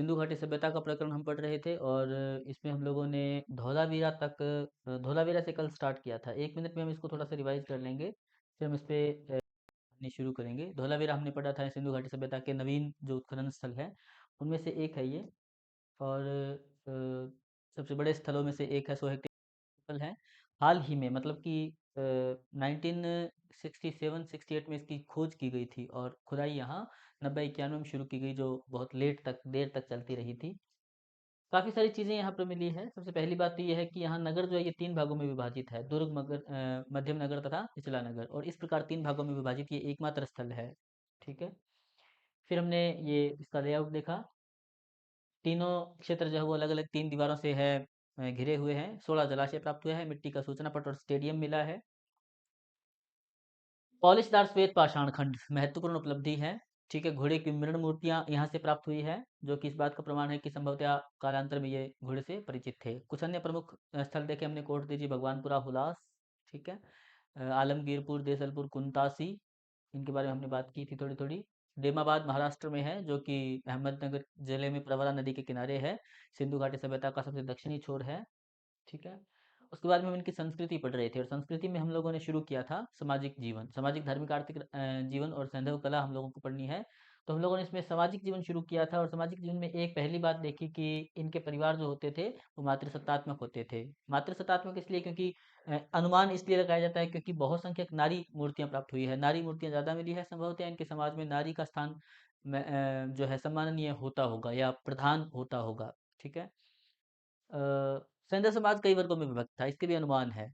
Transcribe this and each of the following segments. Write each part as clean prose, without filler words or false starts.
सिंधु घाटी सभ्यता का प्रकरण हम पढ़ रहे थे और इसमें हम लोगों ने धौलावीरा तक धौलावीरा से कल स्टार्ट किया था। 1 मिनट में हम इसको थोड़ा सा रिवाइज कर लेंगे, फिर हम इस पे पढ़नी शुरू करेंगे। धौलावीरा हमने पढ़ा था सिंधु घाटी सभ्यता के नवीन जो उत्खनन स्थल है उनमें से एक है ये। और सबसे बड़े स्थलों में से एक है, 100 हेक्टेयर है। हाल ही में मतलब कि 1967-68 में इसकी खोज की गई थी और खुदाई यहाँ 90-91 में शुरू की गई, जो बहुत देर तक चलती रही थी। काफ़ी सारी चीज़ें यहाँ पर मिली हैं। सबसे पहली बात तो ये है कि यहाँ नगर जो है ये 3 भागों में विभाजित है, दुर्ग, मध्यम नगर तथा निचला नगर, और इस प्रकार 3 भागों में विभाजित ये एकमात्र स्थल है। ठीक है। फिर हमने ये इसका लेआउट देखा। तीनों क्षेत्र जो है वो अलग अलग 3 दीवारों से है घिरे हुए हैं। 16 जलाशय प्राप्त हुए हैं, मिट्टी का सूचना पट और स्टेडियम मिला है। पॉलिशदार श्वेत पाषाण खंड महत्वपूर्ण उपलब्धि है। ठीक है। घोड़े की मृण मूर्तियां यहाँ से प्राप्त हुई है, जो कि इस बात का प्रमाण है कि संभवतः कालांतर में ये घोड़े से परिचित थे। कुछ अन्य प्रमुख स्थल देखे हमने, कोट दीजी, भगवानपुरा, हुलास। ठीक है। आलमगीरपुर, देसलपुर, कुंतासी, इनके बारे में हमने बात की थी थोड़ी थोड़ी। डेमाबाद महाराष्ट्र में है, जो कि अहमदनगर जिले में प्रवरा नदी के किनारे है। सिंधु घाटी सभ्यता का सबसे दक्षिणी छोर है। ठीक है। उसके बाद में हम इनकी संस्कृति पढ़ रहे थे, और संस्कृति में हम लोगों ने शुरू किया था सामाजिक जीवन, सामाजिक, धार्मिक, आर्थिक जीवन और सैंधव कला हम लोगों को पढ़नी है। तो हम लोगों ने इसमें सामाजिक जीवन शुरू किया था, और सामाजिक जीवन में एक पहली बात देखी कि इनके परिवार जो होते थे वो मातृसत्तात्मक होते थे। मातृसत्तात्मक इसलिए क्योंकि अनुमान इसलिए लगाया जाता है क्योंकि बहुत संख्यक नारी मूर्तियां प्राप्त हुई है, नारी मूर्तियां ज्यादा मिली है, संभवतः इनके समाज में नारी का स्थान जो है सम्माननीय होता होगा या प्रधान होता होगा। ठीक है। संध्या समाज कई वर्गों में विभक्त था, इसके भी अनुमान है।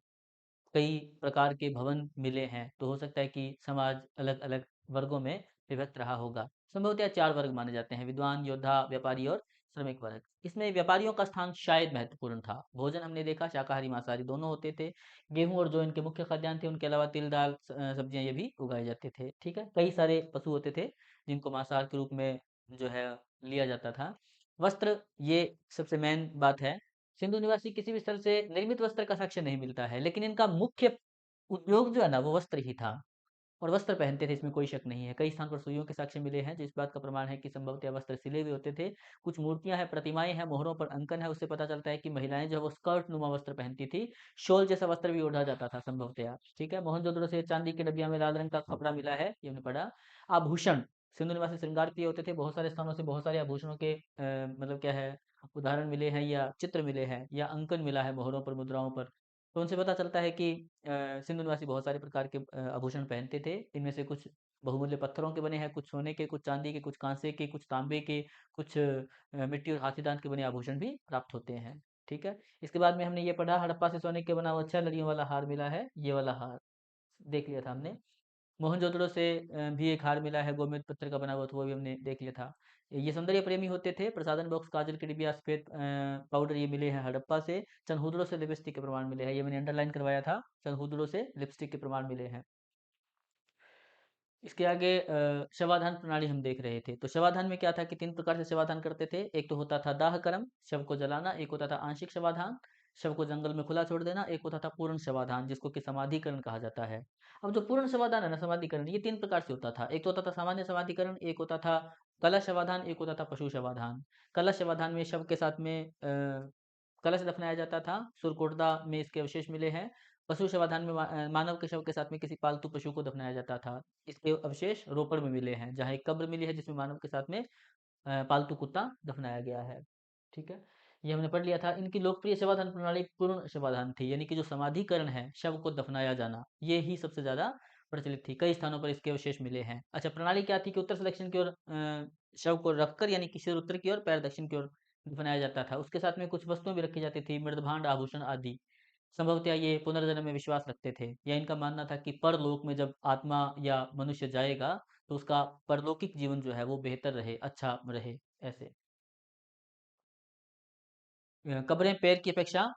कई प्रकार के भवन मिले हैं, तो हो सकता है कि समाज अलग अलग वर्गों में विभक्त रहा होगा। संभवतः 4 वर्ग माने जाते हैं: विद्वान, योद्धा, व्यापारी और श्रमिक वर्ग। इसमें व्यापारियों का स्थान शायद महत्वपूर्ण था। भोजन हमने देखा शाकाहारी मांसाहारी दोनों होते थे। गेहूं और जो इनके मुख्य खाद्यान्न थे, उनके अलावा तिल, दाल, सब्जियां ये भी उगाए जाते थे। ठीक है। कई सारे पशु होते थे जिनको मांसाहार के रूप में जो है लिया जाता था। वस्त्र, ये सबसे मेन बात है। सिंधु निवासी किसी भी स्थल से निर्मित वस्त्र का साक्ष्य नहीं मिलता है, लेकिन इनका मुख्य उद्योग जो है ना वो वस्त्र ही था, और वस्त्र पहनते थे, इसमें कोई शक नहीं है। कई स्थान पर सुइयों के साक्ष्य मिले हैं, जो इस बात का प्रमाण है कि संभवतः वस्त्र सिले हुए होते थे। कुछ मूर्तियां हैं, प्रतिमाएं हैं, मोहरों पर अंकन है, उससे पता चलता है कि महिलाएं जो है वो स्कर्ट नुमा वस्त्र पहनती थी। शॉल जैसा वस्त्र भी ओढ़ा जाता था संभवतः। ठीक है। मोहनजोदड़ो से चांदी की डबिया में लाल रंग का कपड़ा मिला है, ये हमने पढ़ा। आभूषण, सिंधु निवासी श्रृंगार प्रिय होते थे। बहुत सारे स्थानों से बहुत सारे आभूषणों के मतलब क्या है, उदाहरण मिले हैं या चित्र मिले हैं या अंकन मिला है मोहरों पर, मुद्राओं पर। तो उनसे पता चलता है कि सिंधु निवासी बहुत सारे प्रकार के आभूषण पहनते थे। इनमें से कुछ बहुमूल्य पत्थरों के बने हैं, कुछ सोने के, कुछ चांदी के, कुछ कांसे के, कुछ तांबे के, कुछ मिट्टी और हाथी दांत के बने आभूषण भी प्राप्त होते हैं। ठीक है। इसके बाद में हमने ये पढ़ा, हड़प्पा से सोने के बना हुआ 6 लड़ियों वाला हार मिला है, ये वाला हार देख लिया था हमने। मोहनजोदड़ो से भी एक हार मिला है, गोमेद पत्थर का बना हुआ, तो वो भी हमने देख लिया था। ये सौंदर्य प्रेमी होते थे। प्रसाधन बॉक्स, काजल की डिबिया, सफेद पाउडर, ये मिले हैं हड़प्पा से। चनहुदड़ो से लिपस्टिक के प्रमाण मिले हैं, ये मैंने अंडरलाइन करवाया था, चनहुदड़ो से लिपस्टिक के प्रमाण मिले हैं। इसके आगे शवाधान प्रणाली हम देख रहे थे। तो शवाधान में क्या था कि 3 प्रकार से शवाधान करते थे। एक तो होता था दाह कर्म, शव को जलाना। एक होता था आंशिक शवाधान, शव को जंगल में खुला छोड़ देना। एक होता था पूर्ण शवाधान, जिसको कि समाधिकरण कहा जाता है। अब जो पूर्ण शवाधान है ना, समाधिकरण, ये 3 प्रकार से होता था। एक तो होता था सामान्य समाधिकरण, एक होता था कलश शवाधान, एक होता था पशु शवाधान। कलश शवाधान में शव के साथ में कलश दफनाया जाता था। सुरकोटदा में इसके अवशेष मिले हैं। पशु शवाधान में मानव के शव के साथ में किसी पालतू पशु को दफनाया जाता था। इसके अवशेष रोपड़ में मिले हैं, जहाँ एक कब्र मिली है जिसमें मानव के साथ में पालतू कुत्ता दफनाया गया है। ठीक है। ये हमने पढ़ लिया था। इनकी लोकप्रिय शवाधान प्रणाली पूर्ण शवाधान थी, यानी कि जो समाधिकरण है, शव को दफनाया जाना, ये ही सबसे ज्यादा प्रचलित थी। कई स्थानों पर इसके अवशेष मिले हैं। अच्छा, प्रणाली क्या थी कि उत्तर से दक्षिण की ओर शव को रखकर, यानी कि सिर उत्तर की ओर, पैर दक्षिण की ओर दफनाया जाता था। उसके साथ में कुछ वस्तुएं भी रखी जाती थी, मृदभांड, आभूषण आदि। संभवतः ये पुनर्जन्म में विश्वास रखते थे, या इनका मानना था कि परलोक में जब आत्मा या मनुष्य जाएगा तो उसका परलौकिक जीवन जो है वो बेहतर रहे, अच्छा रहे, ऐसे। कब्रें पैर की अपेक्षा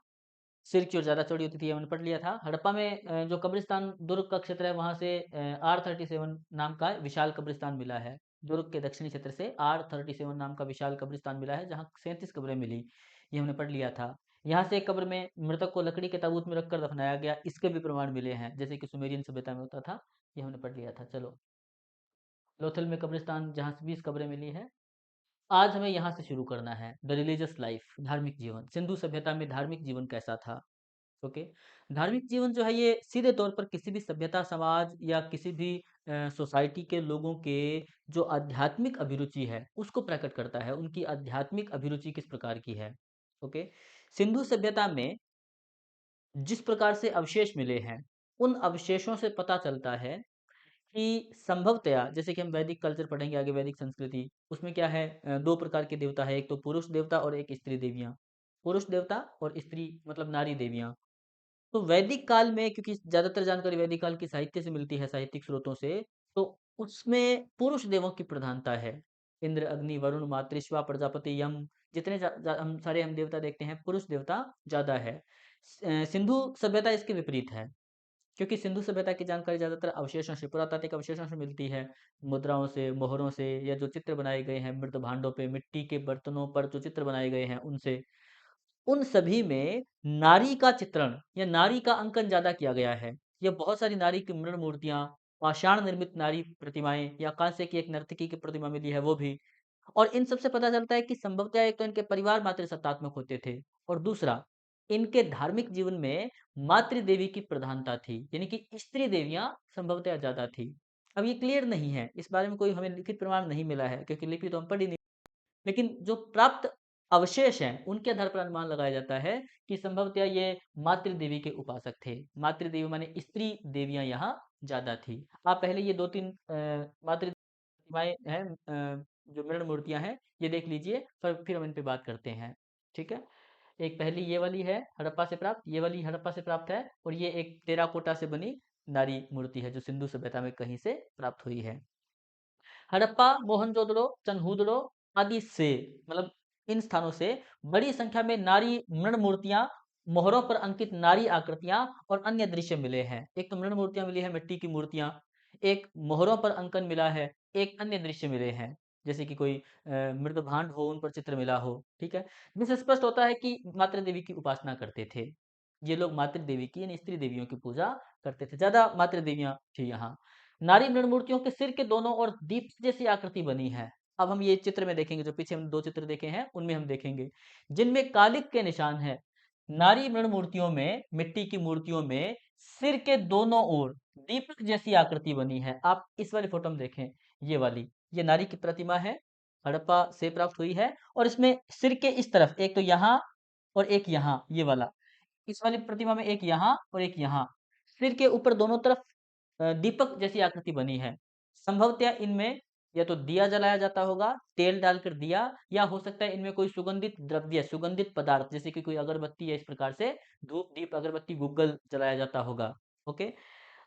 सिर की ओर ज्यादा चौड़ी होती थी, ये मैंने पढ़ लिया था। हड़प्पा में जो कब्रिस्तान दुर्ग का क्षेत्र है, वहां से R37 नाम का विशाल कब्रिस्तान मिला है। दुर्ग के दक्षिणी क्षेत्र से R37 नाम का विशाल कब्रिस्तान मिला है, जहाँ 37 कब्रें मिली, ये हमने पढ़ लिया था। यहाँ से एक कब्र में मृतक को लकड़ी के ताबूत में रखकर दफनाया गया, इसके भी प्रमाण मिले हैं, जैसे कि सुमेरियन सभ्यता में होता था, ये हमने पढ़ लिया था। चलो, लोथल में कब्रिस्तान, जहाँ से 20 कब्रें मिली है। आज हमें यहाँ से शुरू करना है। द रिलीजियस लाइफ, धार्मिक जीवन। सिंधु सभ्यता में धार्मिक जीवन कैसा था? ओके। धार्मिक जीवन जो है ये सीधे तौर पर किसी भी सभ्यता, समाज या किसी भी सोसाइटी के लोगों के जो आध्यात्मिक अभिरुचि है उसको प्रकट करता है। उनकी आध्यात्मिक अभिरुचि किस प्रकार की है। ओके। सिंधु सभ्यता में जिस प्रकार से अवशेष मिले हैं, उन अवशेषों से पता चलता है कि संभवतया, जैसे कि हम वैदिक कल्चर पढ़ेंगे आगे, वैदिक संस्कृति, उसमें क्या है, दो प्रकार के देवता है, एक तो पुरुष देवता और एक स्त्री देवियां। पुरुष देवता और स्त्री मतलब नारी देवियां। तो वैदिक काल में, क्योंकि ज्यादातर जानकारी वैदिक काल की साहित्य से मिलती है, साहित्यिक स्रोतों से, तो उसमें पुरुष देवों की प्रधानता है। इंद्र, अग्नि, वरुण, मातृश्वा, प्रजापति, यम, जितने हम देवता देखते हैं, पुरुष देवता ज्यादा है। सिंधु सभ्यता इसके विपरीत है, क्योंकि सिंधु सभ्यता की जानकारी ज्यादातर अवशेषों से, पुरातात्विक अवशेषों से मिलती है। मुद्राओं से, मोहरों से, या जो चित्र बनाए गए हैं मृत भांडों पे, मिट्टी के बर्तनों पर जो चित्र बनाए गए हैं उनसे, उन सभी में नारी का चित्रण या नारी का अंकन ज्यादा किया गया है। ये बहुत सारी नारी की मृण मूर्तियां, पाषाण निर्मित नारी प्रतिमाएं, या कांसे की एक नर्तकी की प्रतिमा मिली है वो भी। और इन सबसे पता चलता है कि संभवतः एक तो इनके परिवार मातृसत्तात्मक होते थे, और दूसरा, इनके धार्मिक जीवन में मातृ देवी की प्रधानता थी, यानी कि स्त्री देवियां संभवतः ज्यादा थी। अब ये क्लियर नहीं है, इस बारे में कोई हमें लिखित प्रमाण नहीं मिला है, क्योंकि लिपि तो हम पढ़ ही नहीं। लेकिन जो प्राप्त अवशेष हैं उनके आधार पर अनुमान लगाया जाता है कि संभवतः ये मातृ देवी के उपासक थे। मातृ देवी माने स्त्री देवियां यहाँ ज्यादा थी। आप पहले ये दो तीन मातृ प्रतिमाएं हैं, जो मृण मूर्तियां हैं, ये देख लीजिए, फिर हम इन पे बात करते हैं। ठीक है। एक पहली ये वाली है हड़प्पा से प्राप्त, ये वाली हड़प्पा से प्राप्त है, और ये एक टेराकोटा से बनी नारी मूर्ति है जो सिंधु सभ्यता में कहीं से प्राप्त हुई है। हड़प्पा, मोहनजोदड़ो, चनहूदड़ो आदि से, मतलब इन स्थानों से बड़ी संख्या में नारी मृण मूर्तियां, मोहरों पर अंकित नारी आकृतियां और अन्य दृश्य मिले हैं। एक तो मृण मूर्तियां मिली है, मिट्टी की मूर्तियां, एक मोहरों पर अंकन मिला है, एक अन्य दृश्य मिले हैं, जैसे कि कोई मृत भांड हो, उन पर चित्र मिला हो। ठीक है। जिससे स्पष्ट होता है कि मातृ देवी की उपासना करते थे ये लोग। मातृ देवी की यानी स्त्री देवियों की पूजा करते थे, ज्यादा मातृ देवियां थी यहाँ। नारी मृण मूर्तियों के सिर के दोनों ओर दीप जैसी आकृति बनी है। अब हम ये चित्र में देखेंगे, जो पीछे हम दो चित्र देखे हैं उनमें हम देखेंगे, जिनमें कालिक के निशान है। नारी मृण मूर्तियों में, मिट्टी की मूर्तियों में सिर के दोनों ओर दीपक जैसी आकृति बनी है। आप इस वाली फोटो में देखें, ये वाली, ये नारी की प्रतिमा है, हड़प्पा से प्राप्त हुई है। और इसमें सिर के इस तरफ, एक तो यहाँ और एक यहाँ, ये वाला, इस वाली प्रतिमा में एक यहाँ और एक यहाँ, सिर के ऊपर दोनों तरफ दीपक जैसी आकृति बनी है। संभवतः इनमें या तो दिया जलाया जाता होगा, तेल डालकर दिया, या हो सकता है इनमें कोई सुगंधित द्रव्य, सुगंधित पदार्थ, जैसे कि कोई अगरबत्ती या इस प्रकार से धूप, दीप, अगरबत्ती, गुग्गल जलाया जाता होगा। ओके।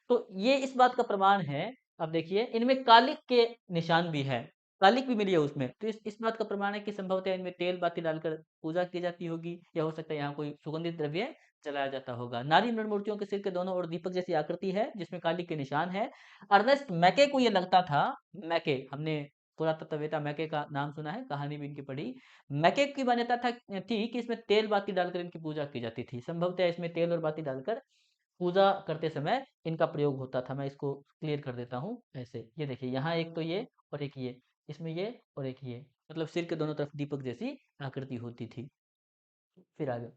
तो ये इस बात का प्रमाण है। अब देखिए, इनमें कालिक के निशान भी है, कालिक भी मिली है उसमें, तो इस बात का प्रमाण है कि संभवतः इनमें तेल बाती डालकर पूजा की जाती होगी, या हो सकता है यहाँ कोई सुगंधित द्रव्य जलाया जाता होगा। नारी मृण मूर्तियों के सिर के दोनों ओर दीपक जैसी आकृति है, जिसमें कालिक के निशान है। अर्नेस्ट मैके को ये लगता था, मैके, हमने पुरातत्ववेत्ता मैके का नाम सुना है, कहानी भी इनकी पढ़ी। मैके की मान्यता थी कि इसमें तेल बाती डालकर इनकी पूजा की जाती थी। संभवतः इसमें तेल और बाती डालकर पूजा करते समय इनका प्रयोग होता था। मैं इसको क्लियर कर देता हूँ ऐसे, ये देखिए, यहाँ एक तो ये और एक ये, इसमें ये और एक ये, मतलब सिर के दोनों तरफ दीपक जैसी आकृति होती थी। फिर आगे,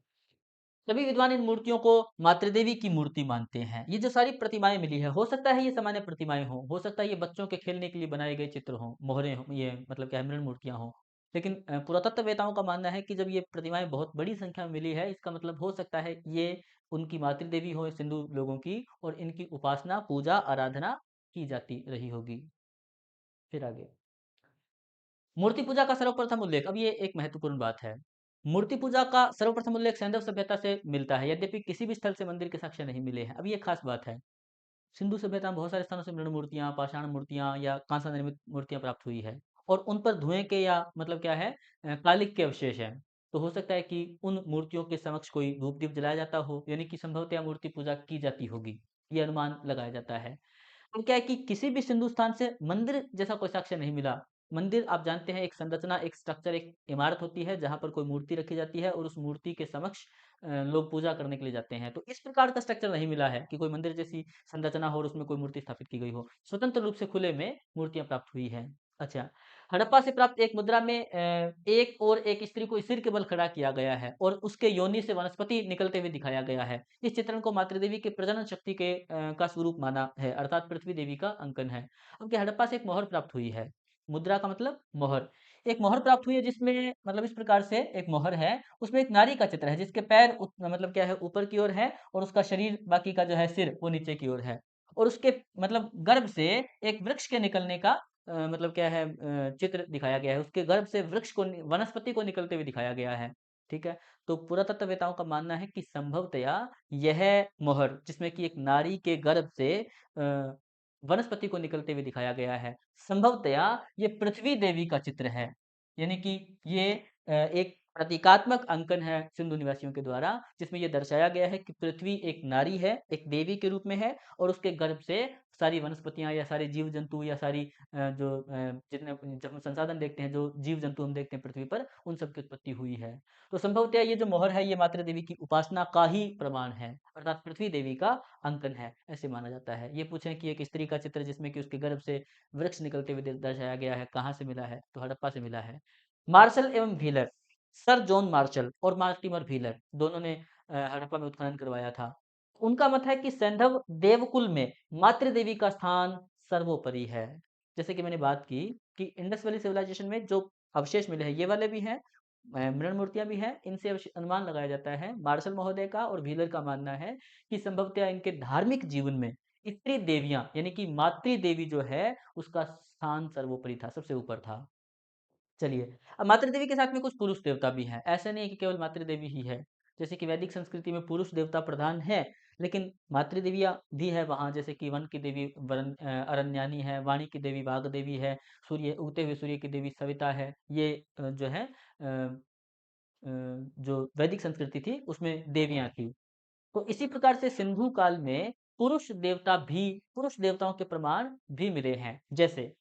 सभी विद्वान इन मूर्तियों को मातृदेवी की मूर्ति मानते हैं। ये जो सारी प्रतिमाएं मिली है, हो सकता है ये सामान्य प्रतिमाएं हो सकता है ये बच्चों के खेलने के लिए बनाए गए चित्र हों, मोहरे हों, ये मतलब क्या है, मृण मूर्तियां हों। लेकिन पुरातत्ववेताओं का मानना है कि जब ये प्रतिमाएं बहुत बड़ी संख्या में मिली है, इसका मतलब हो सकता है ये उनकी मातृदेवी हो, सिंधु लोगों की, और इनकी उपासना, पूजा, आराधना की जाती रही होगी। फिर आगे, मूर्ति पूजा का सर्वप्रथम उल्लेख, अब ये एक महत्वपूर्ण बात है। मूर्ति पूजा का सर्वप्रथम उल्लेख सैंधव सभ्यता से मिलता है, यद्यपि किसी भी स्थल से मंदिर के साक्ष्य नहीं मिले हैं। अब ये खास बात है। सिंधु सभ्यता में बहुत सारे स्थानों से मृण मूर्तियां, पाषाण मूर्तियां या कांसा निर्मित मूर्तियां प्राप्त हुई है, और उन पर धुएं के या मतलब क्या है, कालिक के अवशेष हैं। तो हो सकता है कि उन मूर्तियों के समक्ष कोई धूप दीप जलाया जाता हो, यानी कि संभवतः मूर्ति पूजा की जाती होगी, ये अनुमान लगाया जाता है। अब क्या है कि किसी भी सिंधु स्थान से मंदिर जैसा कोई साक्ष्य नहीं मिला। मंदिर, आप जानते हैं, एक संरचना, एक स्ट्रक्चर, एक इमारत होती है जहां पर कोई मूर्ति रखी जाती है, और उस मूर्ति के समक्ष लोग पूजा करने के लिए जाते हैं। तो इस प्रकार का स्ट्रक्चर नहीं मिला है कि कोई मंदिर जैसी संरचना हो और उसमें कोई मूर्ति स्थापित की गई हो। स्वतंत्र रूप से खुले में मूर्तियां प्राप्त हुई है। अच्छा, हड़प्पा से प्राप्त एक मुद्रा में एक और एक स्त्री को सिर के बल खड़ा किया गया है और उसके योनि से वनस्पति निकलते हुए दिखाया गया है। इस चित्रण को मातृ देवी के प्रजनन शक्ति का स्वरूप माना है, अर्थात पृथ्वी देवी का अंकन है। अब क्या, हड़प्पा से एक मोहर प्राप्त हुई है। मुद्रा का मतलब मोहर। एक मोहर प्राप्त हुई है जिसमें मतलब इस प्रकार से एक मोहर है, उसमें एक नारी का चित्र है जिसके पैर मतलब क्या है, ऊपर की ओर है और उसका शरीर, बाकी का जो है सिर, वो नीचे की ओर है। और उसके मतलब गर्भ से एक वृक्ष के निकलने का मतलब क्या है, चित्र दिखाया गया है। उसके गर्भ से वृक्ष को वनस्पति को निकलते हुए दिखाया गया है। ठीक है। तो पुरातत्ववेताओं का मानना है कि संभवतया यह मोहर, जिसमें कि एक नारी के गर्भ से वनस्पति को निकलते हुए दिखाया गया है, संभवतया ये पृथ्वी देवी का चित्र है। यानी कि ये एक प्रतीकात्मक अंकन है सिंधु निवासियों के द्वारा, जिसमें ये दर्शाया गया है कि पृथ्वी एक नारी है, एक देवी के रूप में है और उसके गर्भ से सारी वनस्पतियां या सारे जीव जंतु या सारी जितने जब हम संसाधन देखते हैं, जो जीव जंतु हम देखते हैं पृथ्वी पर, उन सब की उत्पत्ति हुई है। तो संभवतः ये जो मोहर है, ये मातृ देवी की उपासना का ही प्रमाण है, अर्थात पृथ्वी देवी का अंकन है, ऐसे माना जाता है। ये पूछे कि एक स्त्री का चित्र जिसमें कि उसके गर्भ से वृक्ष निकलते हुए दर्शाया गया है, कहाँ से मिला है, तो हड़प्पा से मिला है। मार्शल एवं व्हीलर, सर जॉन मार्शल और मार्टिमर व्हीलर, दोनों ने हड़प्पा में उत्खनन करवाया था। उनका मत है कि सैंधव देवकुल में मातृ देवी का स्थान सर्वोपरि है। जैसे कि मैंने बात की कि इंडस वैली सिविलाइजेशन में जो अवशेष मिले हैं, ये वाले भी हैं, मृण मूर्तियां भी हैं, इनसे अनुमान लगाया जाता है। मार्शल महोदय का और व्हीलर का मानना है कि संभवतः इनके धार्मिक जीवन में स्त्री देवियां यानी कि मातृ देवी जो है, उसका स्थान सर्वोपरि था, सबसे ऊपर था। चलिए, अब मातृ देवी के साथ में कुछ पुरुष देवता भी हैं। ऐसा नहीं है कि केवल मातृ देवी ही है। जैसे कि वैदिक संस्कृति में पुरुष देवता प्रधान है, लेकिन मातृ देवियाँ भी है वहाँ, जैसे कि वन की देवी अरण्यानी है, वाणी की देवी वाग देवी है, सूर्य उगते हुए सूर्य की देवी सविता है। ये जो है जो वैदिक संस्कृति थी उसमें देवियाँ थी। तो इसी प्रकार से सिंधु काल में पुरुष देवताओं के प्रमाण भी मिले हैं। जैसे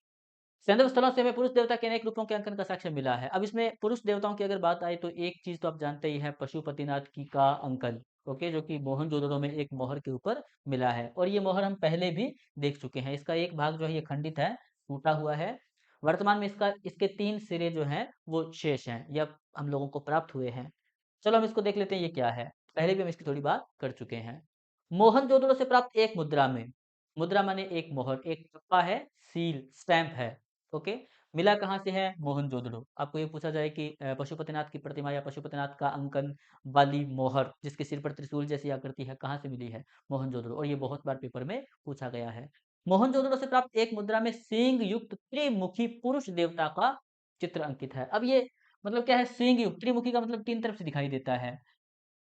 सैंधव स्थलों से हमें पुरुष देवता के अनेक रूपों के अंकन का साक्ष्य मिला है। अब इसमें पुरुष देवताओं की अगर बात आए तो एक चीज तो आप जानते ही है, पशुपतिनाथ की का अंकन। ओके, जो कि मोहनजोदड़ो में एक मोहर के ऊपर मिला है और ये मोहर हम पहले भी देख चुके हैं। इसका एक भाग जो है ये खंडित है, टूटा हुआ है। वर्तमान में इसके 3 सिरे जो हैं वो शेष हैं या हम लोगों को प्राप्त हुए हैं। चलो हम इसको देख लेते हैं ये क्या है। पहले भी हम इसकी थोड़ी बात कर चुके हैं। मोहनजोदड़ो से प्राप्त एक मुद्रा में, मुद्रा माने एक मोहर, एक टप्पा है, सील स्टैंप है। ओके, मिला कहाँ से है? मोहनजोदड़ो। आपको ये पूछा जाए कि पशुपतिनाथ की प्रतिमा या पशुपतिनाथ का अंकन वाली मोहर जिसके सिर पर त्रिशूल जैसी आकृति है, कहाँ से मिली है? मोहनजोदड़ो। और ये बहुत बार पेपर में पूछा गया है। मोहनजोदड़ो से प्राप्त एक मुद्रा में सींग युक्त त्रिमुखी पुरुष देवता का चित्र अंकित है। अब ये मतलब क्या है? सींग युक्त, त्रिमुखी का मतलब 3 तरफ से दिखाई देता है।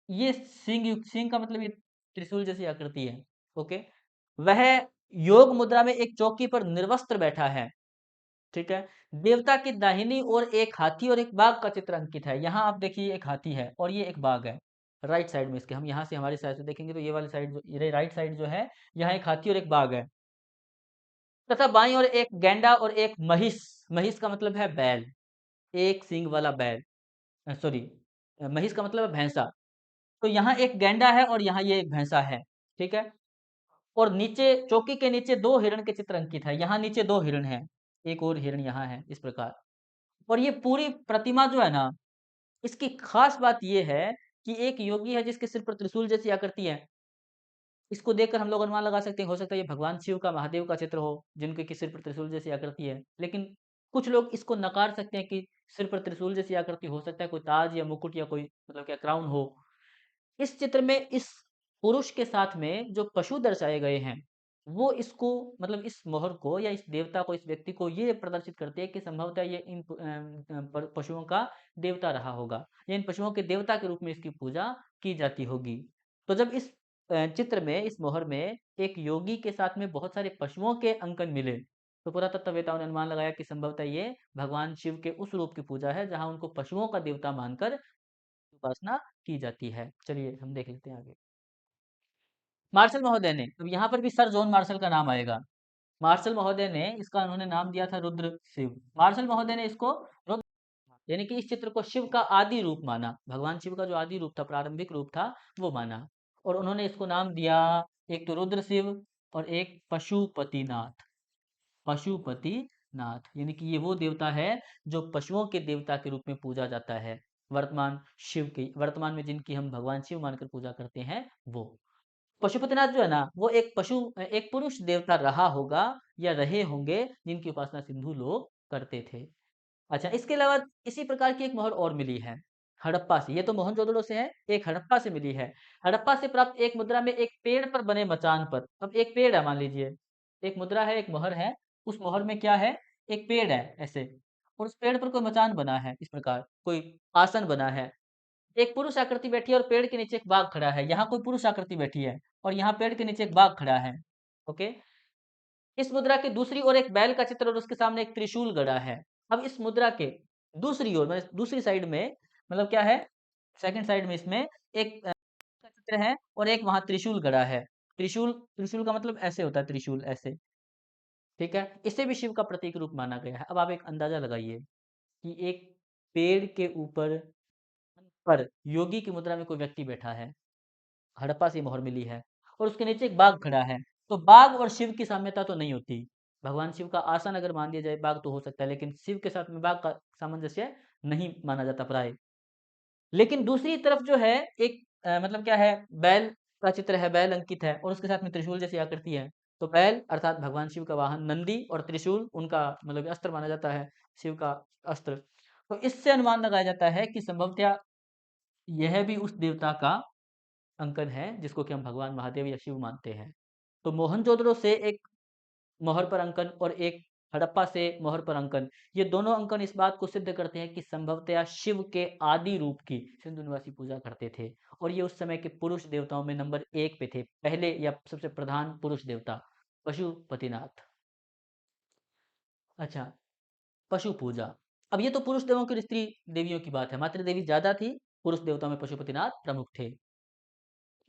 ये सिंह युक्त, सिंह का मतलब ये त्रिशूल जैसी आकृति है। ओके, वह योग मुद्रा में एक चौकी पर निर्वस्त्र बैठा है। ठीक है। देवता की दाहिनी ओर एक हाथी और एक बाघ का चित्र अंकित है। यहाँ आप देखिए एक हाथी है और ये एक बाघ है। राइट साइड में इसके, हम यहाँ से हमारी साइड से देखेंगे तो ये वाली साइड जो ये राइट साइड जो है, यहाँ एक हाथी और एक बाघ है। तथा बाईं ओर एक गैंडा और एक महिष, महिष का मतलब है बैल, एक सींग वाला बैल, सॉरी, महिष का मतलब है भैंसा। तो यहाँ एक गैंडा है और यहाँ ये एक भैंसा है। ठीक है। और नीचे चौकी के नीचे 2 हिरण के चित्र अंकित है। यहाँ नीचे 2 हिरण हैं, एक और हिरण यहाँ है, इस प्रकार। और ये पूरी प्रतिमा जो है ना, इसकी खास बात ये है कि एक योगी है जिसके सिर पर त्रिशूल जैसी आकृति है। इसको देखकर हम लोग अनुमान लगा सकते हैं, हो सकता है ये भगवान शिव का, महादेव का चित्र हो, जिनके कि सिर पर त्रिशूल जैसी आकृति है। लेकिन कुछ लोग इसको नकार सकते हैं कि सिर पर त्रिशूल जैसी आकृति हो सकता है कोई ताज या मुकुट या कोई मतलब क्या क्राउन हो। इस चित्र में इस पुरुष के साथ में जो पशु दर्शाए गए हैं, वो इसको मतलब इस मोहर को या इस देवता को, इस व्यक्ति को ये प्रदर्शित करते हैं कि संभवतः ये इन पशुओं का देवता रहा होगा या इन पशुओं के देवता के रूप में इसकी पूजा की जाती होगी। तो जब इस चित्र में, इस मोहर में एक योगी के साथ में बहुत सारे पशुओं के अंकन मिले, तो पुरातत्ववेताओं ने अनुमान लगाया कि संभवतः ये भगवान शिव के उस रूप की पूजा है जहां उनको पशुओं का देवता मानकर उपासना की जाती है। चलिए हम देख लेते हैं आगे। मार्शल महोदय ने, अब यहाँ पर भी सर जॉन मार्शल का नाम आएगा। मार्शल महोदय ने इसका उन्होंने नाम दिया था रुद्र शिव। मार्शल महोदय ने इसको रुद्र यानी कि इस चित्र को शिव का आदि रूप माना, भगवान शिव का जो आदि रूप था, प्रारंभिक रूप था, वो माना। और उन्होंने इसको नाम दिया, एक तो रुद्र शिव और एक पशुपतिनाथ, पशुपति नाथ, यानी कि ये वो देवता है जो पशुओं के देवता के रूप में पूजा जाता है। वर्तमान में जिनकी हम भगवान शिव मानकर पूजा करते हैं वो। पशुपतिनाथ जो है ना, वो एक पुरुष देवता रहा होगा या रहे होंगे जिनकी उपासना सिंधु लोग करते थे। अच्छा, इसके अलावा इसी प्रकार की एक मोहर और मिली है हड़प्पा से। ये तो मोहनजोदड़ो से है, एक हड़प्पा से मिली है। हड़प्पा से प्राप्त एक मुद्रा में एक पेड़ पर बने मचान पर, अब एक पेड़ है मान लीजिए, एक मुद्रा है, एक मोहर है, उस मोहर में क्या है, एक पेड़ है ऐसे, और उस पेड़ पर कोई मचान बना है, इस प्रकार कोई आसन बना है। एक पुरुष आकृति बैठी है और पेड़ के नीचे एक बाघ खड़ा है। यहाँ कोई पुरुष आकृति बैठी है और यहाँ पेड़ के नीचे एक बाघ खड़ा है। ओके, इस मुद्रा के दूसरी ओर एक बैल का चित्र और उसके सामने एक त्रिशूल गड़ा है। अब इस मुद्रा के दूसरी ओर मतलब दूसरी साइड में, मतलब क्या है, सेकंड साइड में इसमें एक का चित्र है और एक वहां त्रिशूल गड़ा है। त्रिशूल, त्रिशूल का मतलब ऐसे होता है, त्रिशूल ऐसे, ठीक है। इसे भी शिव का प्रतीक रूप माना गया है। अब आप एक अंदाजा लगाइए कि एक पेड़ के ऊपर पर योगी की मुद्रा में कोई व्यक्ति बैठा है, हड़प्पा से मोहर मिली है, और उसके नीचे एक बाघ खड़ा है। तो बाघ और शिव की साम्यता तो नहीं होती। भगवान शिव का आसन अगर मान दिया जाए बाघ तो हो सकता है, लेकिन शिव के साथ में बाघ का सामंजस्य नहीं माना जाता प्राय। लेकिन दूसरी तरफ जो है एक मतलब क्या है, बैल का चित्र है, बैल अंकित है और उसके साथ में त्रिशूल जैसी आकृति है। तो बैल अर्थात भगवान शिव का वाहन, नंदी और त्रिशूल उनका मतलब अस्त्र माना जाता है, शिव का अस्त्र। तो इससे अनुमान लगाया जाता है कि संभवतः यह भी उस देवता का अंकन है जिसको कि हम भगवान महादेव या शिव मानते हैं। तो मोहनजोदड़ो से एक मोहर पर अंकन और एक हड़प्पा से मोहर पर अंकन, ये दोनों अंकन इस बात को सिद्ध करते हैं कि संभवतया शिव के आदि रूप की सिंधु निवासी पूजा करते थे, और ये उस समय के पुरुष देवताओं में नंबर एक पे थे, पहले या सबसे प्रधान पुरुष देवता पशुपतिनाथ। अच्छा, पशु पूजा। अब ये तो पुरुष देवों की और स्त्री देवियों की बात है, मातृ देवी ज्यादा थी, पुरुष देवताओं में पशुपतिनाथ प्रमुख थे।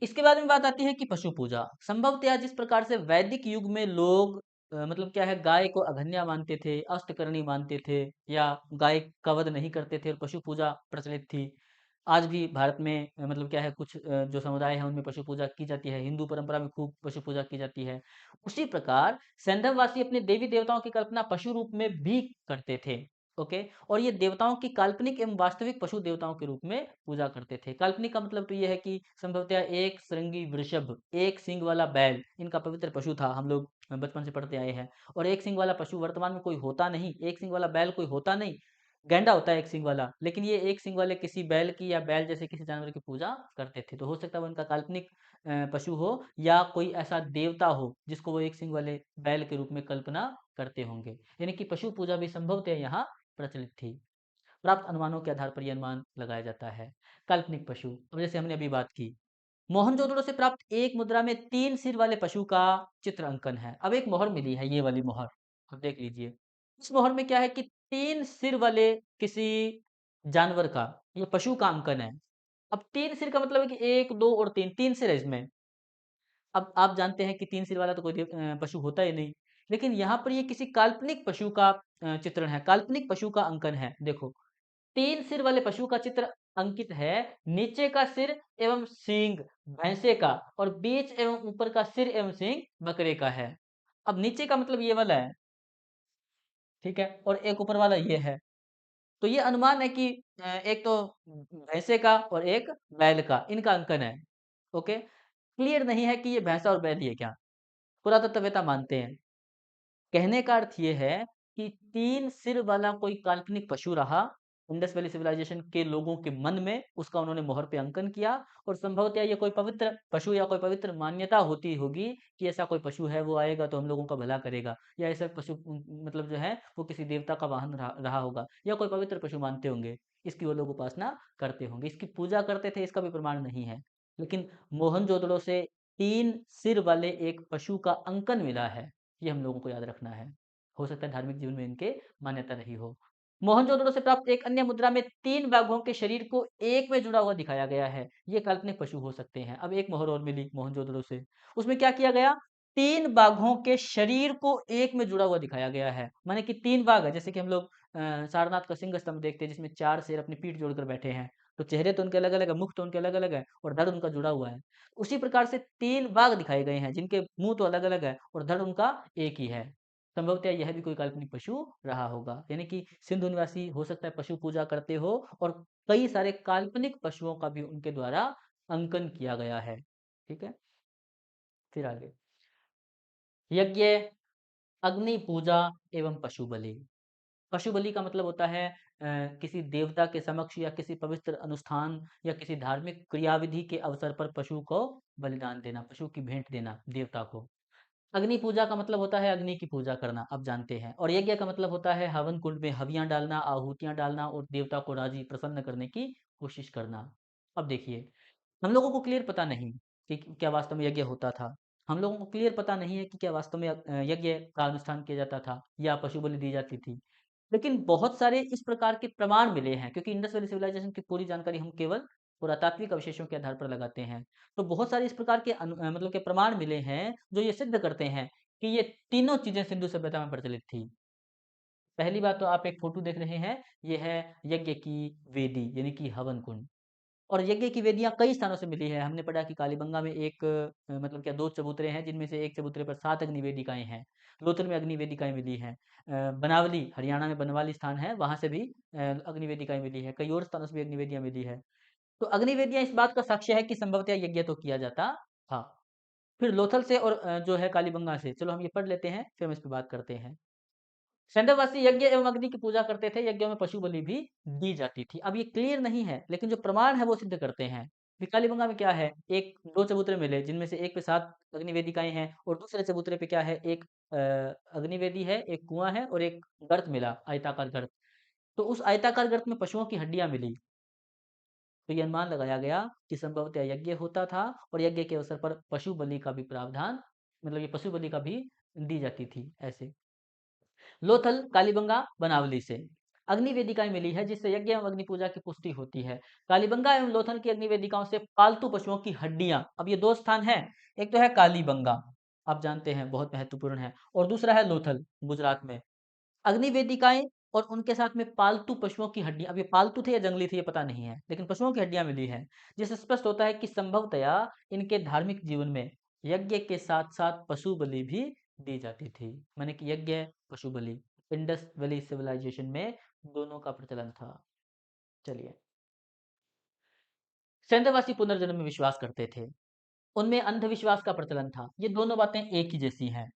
इसके बाद में बात आती है कि पशु पूजा। संभवतः जिस प्रकार से वैदिक युग में लोग मतलब क्या है, गाय को अघन्या मानते थे, अष्टकर्णी मानते थे, या गाय का वध नहीं करते थे और पशु पूजा प्रचलित थी। आज भी भारत में मतलब क्या है, कुछ जो समुदाय है उनमें पशु पूजा की जाती है, हिंदू परंपरा में खूब पशु पूजा की जाती है। उसी प्रकार सैंधववासी अपने देवी देवताओं की कल्पना पशु रूप में भी करते थे। ओके, और ये देवताओं की काल्पनिक एवं वास्तविक पशु देवताओं के रूप में पूजा करते थे। काल्पनिक का मतलब तो ये है कि संभवतः एक श्रृंगी वृषभ, एक सींग वाला बैल इनका पवित्र पशु था, हम लोग बचपन से पढ़ते आए हैं। और एक सींग वाला पशु वर्तमान में कोई होता नहीं, एक सींग वाला बैल कोई होता नहीं, गैंडा होता है एक सींग वाला, लेकिन ये एक सींग वाले किसी बैल की या बैल जैसे किसी जानवर की पूजा करते थे। तो हो सकता है वो इनका काल्पनिक पशु हो, या कोई ऐसा देवता हो जिसको वो एक सींग वाले बैल के रूप में कल्पना करते होंगे। यानी कि पशु पूजा भी संभवतः यहाँ प्रचलित थी। प्राप्त अनुमानों के आधार पर यह अनुमान लगाया जाता है। काल्पनिक पशु, अब जैसे हमने अभी बात की, मोहनजोदड़ो से प्राप्त एक मुद्रा में 3 सिर वाले पशु का चित्र अंकन है। अब एक मोहर मिली है, ये वाली मोहर, अब देख लीजिए। इस मोहर में क्या है कि 3 सिर वाले किसी जानवर का, ये पशु का अंकन है। अब 3 सिर का मतलब है कि 1, 2 और 3, 3 सिर है इसमें। अब आप जानते हैं कि 3 सिर वाला तो कोई पशु होता ही नहीं। लेकिन यहाँ पर ये किसी काल्पनिक पशु का चित्रण है, काल्पनिक पशु का अंकन है। देखो, 3 सिर वाले पशु का चित्र अंकित है। नीचे का सिर एवं सींग भैंसे का, और बीच एवं ऊपर का सिर एवं सींग बकरे का है। अब नीचे का मतलब ये वाला है, ठीक है, और एक ऊपर वाला ये है। तो ये अनुमान है कि एक तो भैंसे का और एक बैल का, इनका अंकन है। ओके, क्लियर नहीं है कि ये भैंसा और बैल ही है क्या, पुरातत्ववेत्ता मानते हैं। कहने का अर्थ ये है कि 3 सिर वाला कोई काल्पनिक पशु रहा इंडस वैली सिविलाइजेशन के लोगों के मन में, उसका उन्होंने मोहर पे अंकन किया, और संभवतः ये कोई पवित्र पशु या कोई पवित्र मान्यता होती होगी कि ऐसा कोई पशु है, वो आएगा तो हम लोगों का भला करेगा, या ऐसा पशु मतलब जो है वो किसी देवता का वाहन रहा होगा, या कोई पवित्र पशु मानते होंगे, इसकी वो लोग उपासना करते होंगे, इसकी पूजा करते थे, इसका भी प्रमाण नहीं है। लेकिन मोहनजोदड़ो से 3 सिर वाले एक पशु का अंकन मिला है, ये हम लोगों को याद रखना है। हो सकता है धार्मिक जीवन में इनके मान्यता रही हो। मोहनजोदड़ो से प्राप्त एक अन्य मुद्रा में 3 बाघों के शरीर को एक में जुड़ा हुआ दिखाया गया है। ये काल्पनिक पशु हो सकते हैं। अब एक मोहर और मिली मोहनजोदड़ो से, उसमें क्या किया गया, 3 बाघों के शरीर को एक में जुड़ा हुआ दिखाया गया है। माने कि 3 बाघ है, जैसे कि हम लोग सारनाथ का सिंह स्तंभ देखते हैं जिसमें 4 शेर अपनी पीठ जोड़कर बैठे हैं। तो चेहरे तो उनके अलग अलग है, मुख तो उनके अलग अलग है, और धड़ उनका जुड़ा हुआ है। उसी प्रकार से 3 बाघ दिखाए गए हैं जिनके मुंह तो अलग अलग है और धड़ उनका एक ही है। संभवतः यह भी कोई काल्पनिक पशु रहा होगा। यानी कि सिंधु निवासी हो सकता है पशु पूजा करते हो और कई सारे काल्पनिक पशुओं का भी उनके द्वारा अंकन किया गया है। ठीक है, फिर आगे यज्ञ, अग्नि पूजा एवं पशु बलि। पशु बलि का मतलब होता है किसी देवता के समक्ष या किसी पवित्र अनुष्ठान या किसी धार्मिक क्रियाविधि के अवसर पर पशु को बलिदान देना, पशु की भेंट देना देवता को। अग्नि पूजा का मतलब होता है अग्नि की पूजा करना, आप जानते हैं। और यज्ञ का मतलब होता है हवन कुंड में हवियां डालना, आहुतियां डालना और देवता को राजी प्रसन्न करने की कोशिश करना। अब देखिए, हम लोगों को क्लियर पता नहीं कि क्या वास्तव में यज्ञ होता था। हम लोगों को क्लियर पता नहीं है कि क्या वास्तव में यज्ञ का अनुष्ठान किया जाता था या पशु बलि दी जाती थी। लेकिन बहुत सारे इस प्रकार के प्रमाण मिले हैं, क्योंकि इंडस वैली सिविलाइजेशन की पूरी जानकारी हम केवल पुरातात्विक अवशेषों के आधार पर लगाते हैं। तो बहुत सारे इस प्रकार के मतलब के प्रमाण मिले हैं जो ये सिद्ध करते हैं कि ये तीनों चीजें सिंधु सभ्यता में प्रचलित थी। पहली बात तो आप एक फोटो देख रहे हैं, ये है यज्ञ की वेदी यानी कि हवन कुंड। और यज्ञ की वेदियाँ कई स्थानों से मिली है। हमने पढ़ा कि कालीबंगा में एक मतलब क्या 2 चबूतरे हैं, जिनमें से एक चबूतरे पर 7 अग्नि वेदिकाएँ हैं। लोथल में अग्नि वेदिकाएँ मिली हैं। बनावली, हरियाणा में बनवाली स्थान है, वहाँ से भी अग्नि वेदिकाएँ मिली हैं। कई और स्थानों से भी अग्नि वेदियाँ मिली है। तो अग्नि वेदियाँ इस बात का साक्ष्य है कि संभवतः यज्ञ तो किया जाता था। फिर लोथल से और जो है कालीबंगा से, चलो हम ये पढ़ लेते हैं, फिर हम इस पे बात करते हैं। सैंधववासी यज्ञ एवं अग्नि की पूजा करते थे, यज्ञों में पशु बलि भी दी जाती थी। अब ये क्लियर नहीं है, लेकिन जो प्रमाण है वो सिद्ध करते हैं। कालीबंगा में क्या है, एक दो चबूतरे मिले जिनमें से एक पे 7 अग्नि वेदिकाएं हैं और दूसरे चबूतरे पे क्या है, एक अग्नि वेदी है, एक कुआं है और एक गर्त मिला, आयताकार गर्त। तो उस आयताकार गर्त में पशुओं की हड्डियां मिली। तो ये अनुमान लगाया गया कि संभवतः यज्ञ होता था और यज्ञ के अवसर पर पशु बलि का भी प्रावधान, मतलब ये पशु बलि का भी दी जाती थी ऐसे। लोथल, कालीबंगा, बनावली से अग्नि वेदिकाएं मिली है जिससे यज्ञ एवं अग्नि पूजा की पुष्टि होती है। कालीबंगा एवं लोथल की अग्नि वेदिकाओं से पालतू पशुओं की हड्डियां, अब ये दो स्थान है, एक तो है कालीबंगा, आप जानते हैं बहुत महत्वपूर्ण है, और दूसरा है लोथल, गुजरात में। अग्नि वेदिकाएं और उनके साथ में पालतू पशुओं की हड्डियां, अब ये पालतू थे या जंगली थे ये पता नहीं है, लेकिन पशुओं की हड्डियां मिली है, जिससे स्पष्ट होता है कि संभवतया इनके धार्मिक जीवन में यज्ञ के साथ साथ पशु बलि भी दी जाती थी। माने कि यज्ञ, पशु बलि, इंडस वैली सिविलाइजेशन में दोनों का प्रचलन था। चलिए, सेंधवासी पुनर्जन्म में विश्वास करते थे, उनमें अंधविश्वास का प्रचलन था। ये दोनों बातें एक ही जैसी हैं।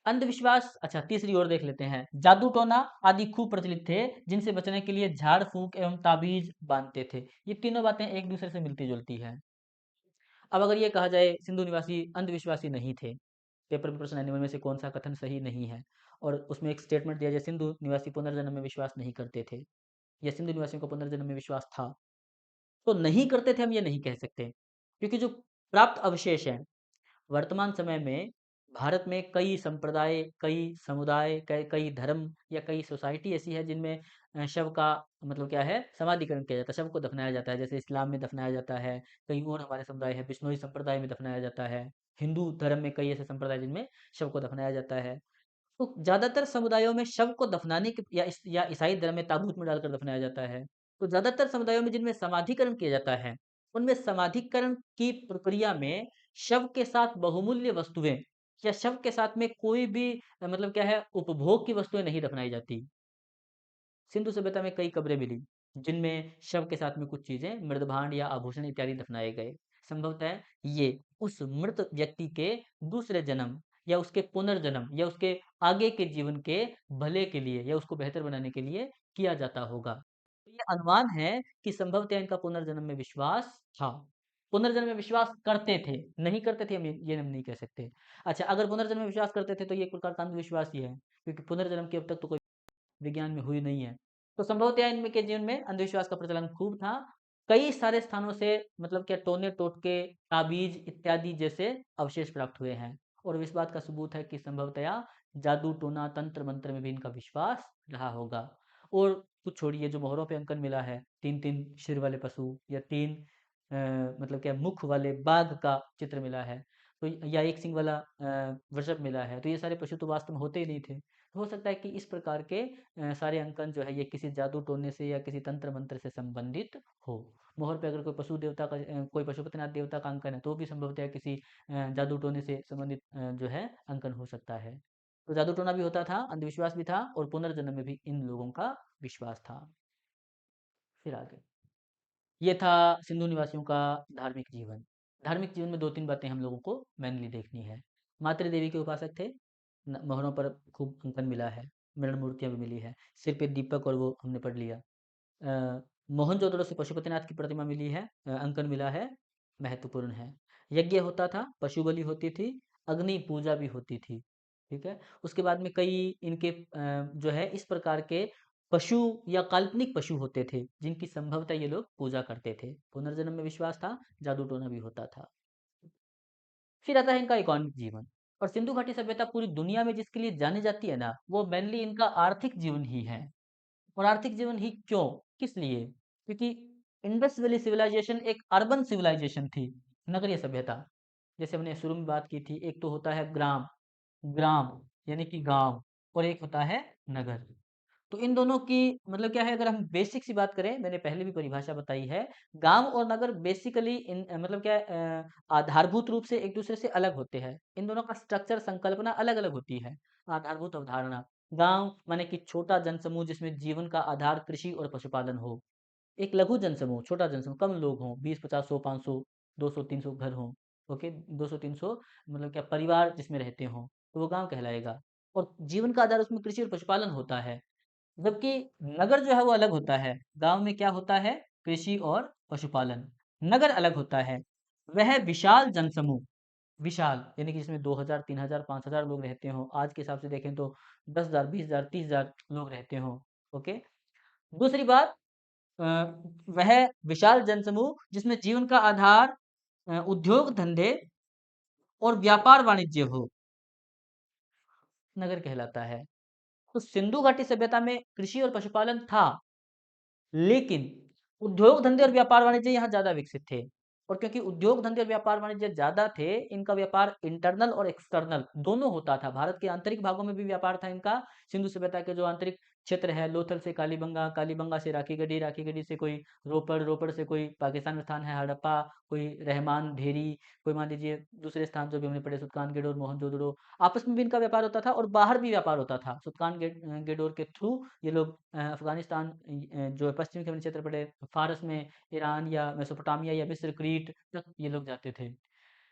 अंधविश्वास, अच्छा तीसरी ओर देख लेते हैं। जादू टोना आदि खूब प्रचलित थे, जिनसे बचने के लिए झाड़ फूंक एवं ताबीज बांधते थे। ये तीनों बातें एक दूसरे से मिलती जुलती हैं। अब अगर ये कहा जाए सिंधु निवासी अंधविश्वासी नहीं थे, पेपर में प्रश्न निम्न में से कौन सा कथन सही नहीं है, और उसमें एक स्टेटमेंट दिया जाए सिंधु निवासी पुनर्जन्म में विश्वास नहीं करते थे या सिंधु निवासियों को पुनर्जन्म में विश्वास था, तो नहीं करते थे हम ये नहीं कह सकते, क्योंकि जो प्राप्त अवशेष हैं वर्तमान समय में भारत में कई संप्रदाय, कई समुदाय, कई कई धर्म या कई सोसाइटी ऐसी है जिनमें शव का मतलब क्या है, समाधिकरण किया जाता है, शव को दफनाया जाता है। जैसे इस्लाम में दफनाया जाता है, कई और हमारे समुदाय है, बिश्नोई संप्रदाय में दफनाया जाता है, हिंदू धर्म में कई ऐसे संप्रदाय जिनमें शव को दफनाया जाता है। तो ज्यादातर समुदायों में शव को दफनाने के या ईसाई धर्म में ताबूत में डालकर दफनाया जाता है। तो ज्यादातर समुदायों में जिनमें समाधिकरण किया जाता है, उनमें समाधिकरण की प्रक्रिया में शव के साथ बहुमूल्य वस्तुएं या शव के साथ में कोई भी मतलब क्या है, उपभोग की वस्तुएं नहीं दफनाई जाती। सिंधु सभ्यता में कई कब्रें मिली जिनमें शव के साथ में कुछ चीजें, मृदभांड या आभूषण इत्यादि दफनाए गए। संभवतः ये उस मृत व्यक्ति के दूसरे जन्म या उसके पुनर्जन्म या उसके आगे के जीवन के भले के लिए या उसको बेहतर बनाने के लिए किया जाता होगा। तो ये अनुमान है कि संभवतः इनका पुनर्जन्म में विश्वास था। पुनर्जन्म में विश्वास करते थे, नहीं करते थे हम नहीं कह सकते। अच्छा, अगर पुनर्जन्म में विश्वास करते थे तो ये एक प्रकार का अंधविश्वास ही है, क्योंकि पुनर्जन्म की अब तक तो कोई विज्ञान में हुई नहीं है। तो संभवतः इनमें के जीवन में अंधविश्वास का प्रचलन खूब था। कई सारे स्थानों से मतलब क्या टोने टोटके, ताबीज इत्यादि जैसे अवशेष प्राप्त हुए हैं, और इस बात का सबूत है कि संभवतया जादू टोना तंत्र मंत्र में भी इनका विश्वास रहा होगा। और कुछ छोड़िए, जो मोहरों पे अंकन मिला है, तीन तीन सिर वाले पशु या तीन मतलब क्या मुख वाले बाघ का चित्र मिला है, तो या एक सिंग वाला वृषभ मिला है, तो ये सारे पशु तो वास्तव में होते ही नहीं थे। हो सकता है कि इस प्रकार के सारे अंकन जो है ये किसी जादू टोने से या किसी तंत्र मंत्र से संबंधित हो। मोहर पे अगर कोई पशु देवता का कोई पशुपतिनाथ देवता का अंकन है तो भी संभवतः किसी जादू टोने से संबंधित जो है अंकन हो सकता है। तो जादू टोना भी होता था, अंधविश्वास भी था और पुनर्जन्म में भी इन लोगों का विश्वास था। फिर आगे, ये था सिंधु निवासियों का धार्मिक जीवन। धार्मिक जीवन में 2-3 बातें हम लोगों को मेनली देखनी है। मातृ देवी के उपासक थे, मोहरों पर खूब अंकन मिला है, मृण मूर्तियां भी मिली है, सिर पे दीपक और वो हमने पढ़ लिया। मोहनजोदड़ो से पशुपतिनाथ की प्रतिमा मिली है, अंकन मिला है, महत्वपूर्ण है। यज्ञ होता था, पशु बलि होती थी, अग्नि पूजा भी होती थी। ठीक है। उसके बाद में कई इनके जो है इस प्रकार के पशु या काल्पनिक पशु होते थे जिनकी संभवतः ये लोग पूजा करते थे। पुनर्जन्म में विश्वास था, जादू टोना भी होता था। फिर आता है इनका इकोनॉमिक जीवन। और सिंधु घाटी सभ्यता पूरी दुनिया में जिसके लिए जानी जाती है ना, वो मेनली इनका आर्थिक जीवन ही है। और आर्थिक जीवन ही क्यों, किस लिए? क्योंकि इंडस वैली सिविलाइजेशन एक अर्बन सिविलाइजेशन थी, नगरीय सभ्यता। जैसे हमने शुरू में बात की थी, एक तो होता है ग्राम, ग्राम यानी कि गांव, और एक होता है नगर। तो इन दोनों की मतलब क्या है, अगर हम बेसिक सी बात करें, मैंने पहले भी परिभाषा बताई है, गांव और नगर बेसिकली इन मतलब क्या है, आधारभूत रूप से एक दूसरे से अलग होते हैं। इन दोनों का स्ट्रक्चर संकल्पना अलग अलग होती है। आधारभूत अवधारणा, गांव माने कि छोटा जनसमूह जिसमें जीवन का आधार कृषि और पशुपालन हो। एक लघु जनसमूह, छोटा जनसमूह, कम लोग हों, 20, 50, 100, 500, 200, 300 घर हों। ओके, 200, 300 मतलब क्या परिवार जिसमें रहते हों, तो वो गांव कहलाएगा। और जीवन का आधार उसमें कृषि और पशुपालन होता है। जबकि नगर जो है वो अलग होता है। गांव में क्या होता है, कृषि और पशुपालन। नगर अलग होता है, वह विशाल जनसमूह, विशाल यानी कि जिसमें 2000, 3000, 5000 लोग रहते हो। आज के हिसाब से देखें तो 10,000, 20,000, 30,000 लोग रहते हो। ओके। दूसरी बात, अ, वह विशाल जनसमूह जिसमें जीवन का आधार उद्योग धंधे और व्यापार वाणिज्य हो, नगर कहलाता है। तो सिंधु घाटी सभ्यता में कृषि और पशुपालन था, लेकिन उद्योग धंधे और व्यापार वाणिज्य यहाँ ज्यादा विकसित थे। और क्योंकि उद्योग धंधे और व्यापार वाणिज्य ज्यादा थे, इनका व्यापार इंटरनल और एक्सटर्नल दोनों होता था। भारत के आंतरिक भागों में भी व्यापार था इनका। सिंधु सभ्यता के जो आंतरिक क्षेत्र है, लोथल से कालीबंगा, कालीबंगा से राखीगढ़ी, राखीगढ़ी से कोई रोपड़, रोपड़ से कोई पाकिस्तान में स्थान है हड़प्पा, कोई रहमान भेरी, कोई मान लीजिए दूसरे स्थान जो भी हमने पढ़े सुल्तानगढ़ और मोहनजोदड़ो, आपस में भी इनका व्यापार होता था और बाहर भी व्यापार होता था। सुल्तानगढ़ के थ्रू ये लोग अफगानिस्तान, जो पश्चिम के हमने क्षेत्र पड़े, फारस में, ईरान या मेसोपोटामिया या मिस्र, क्रीट तक ये लोग जाते थे।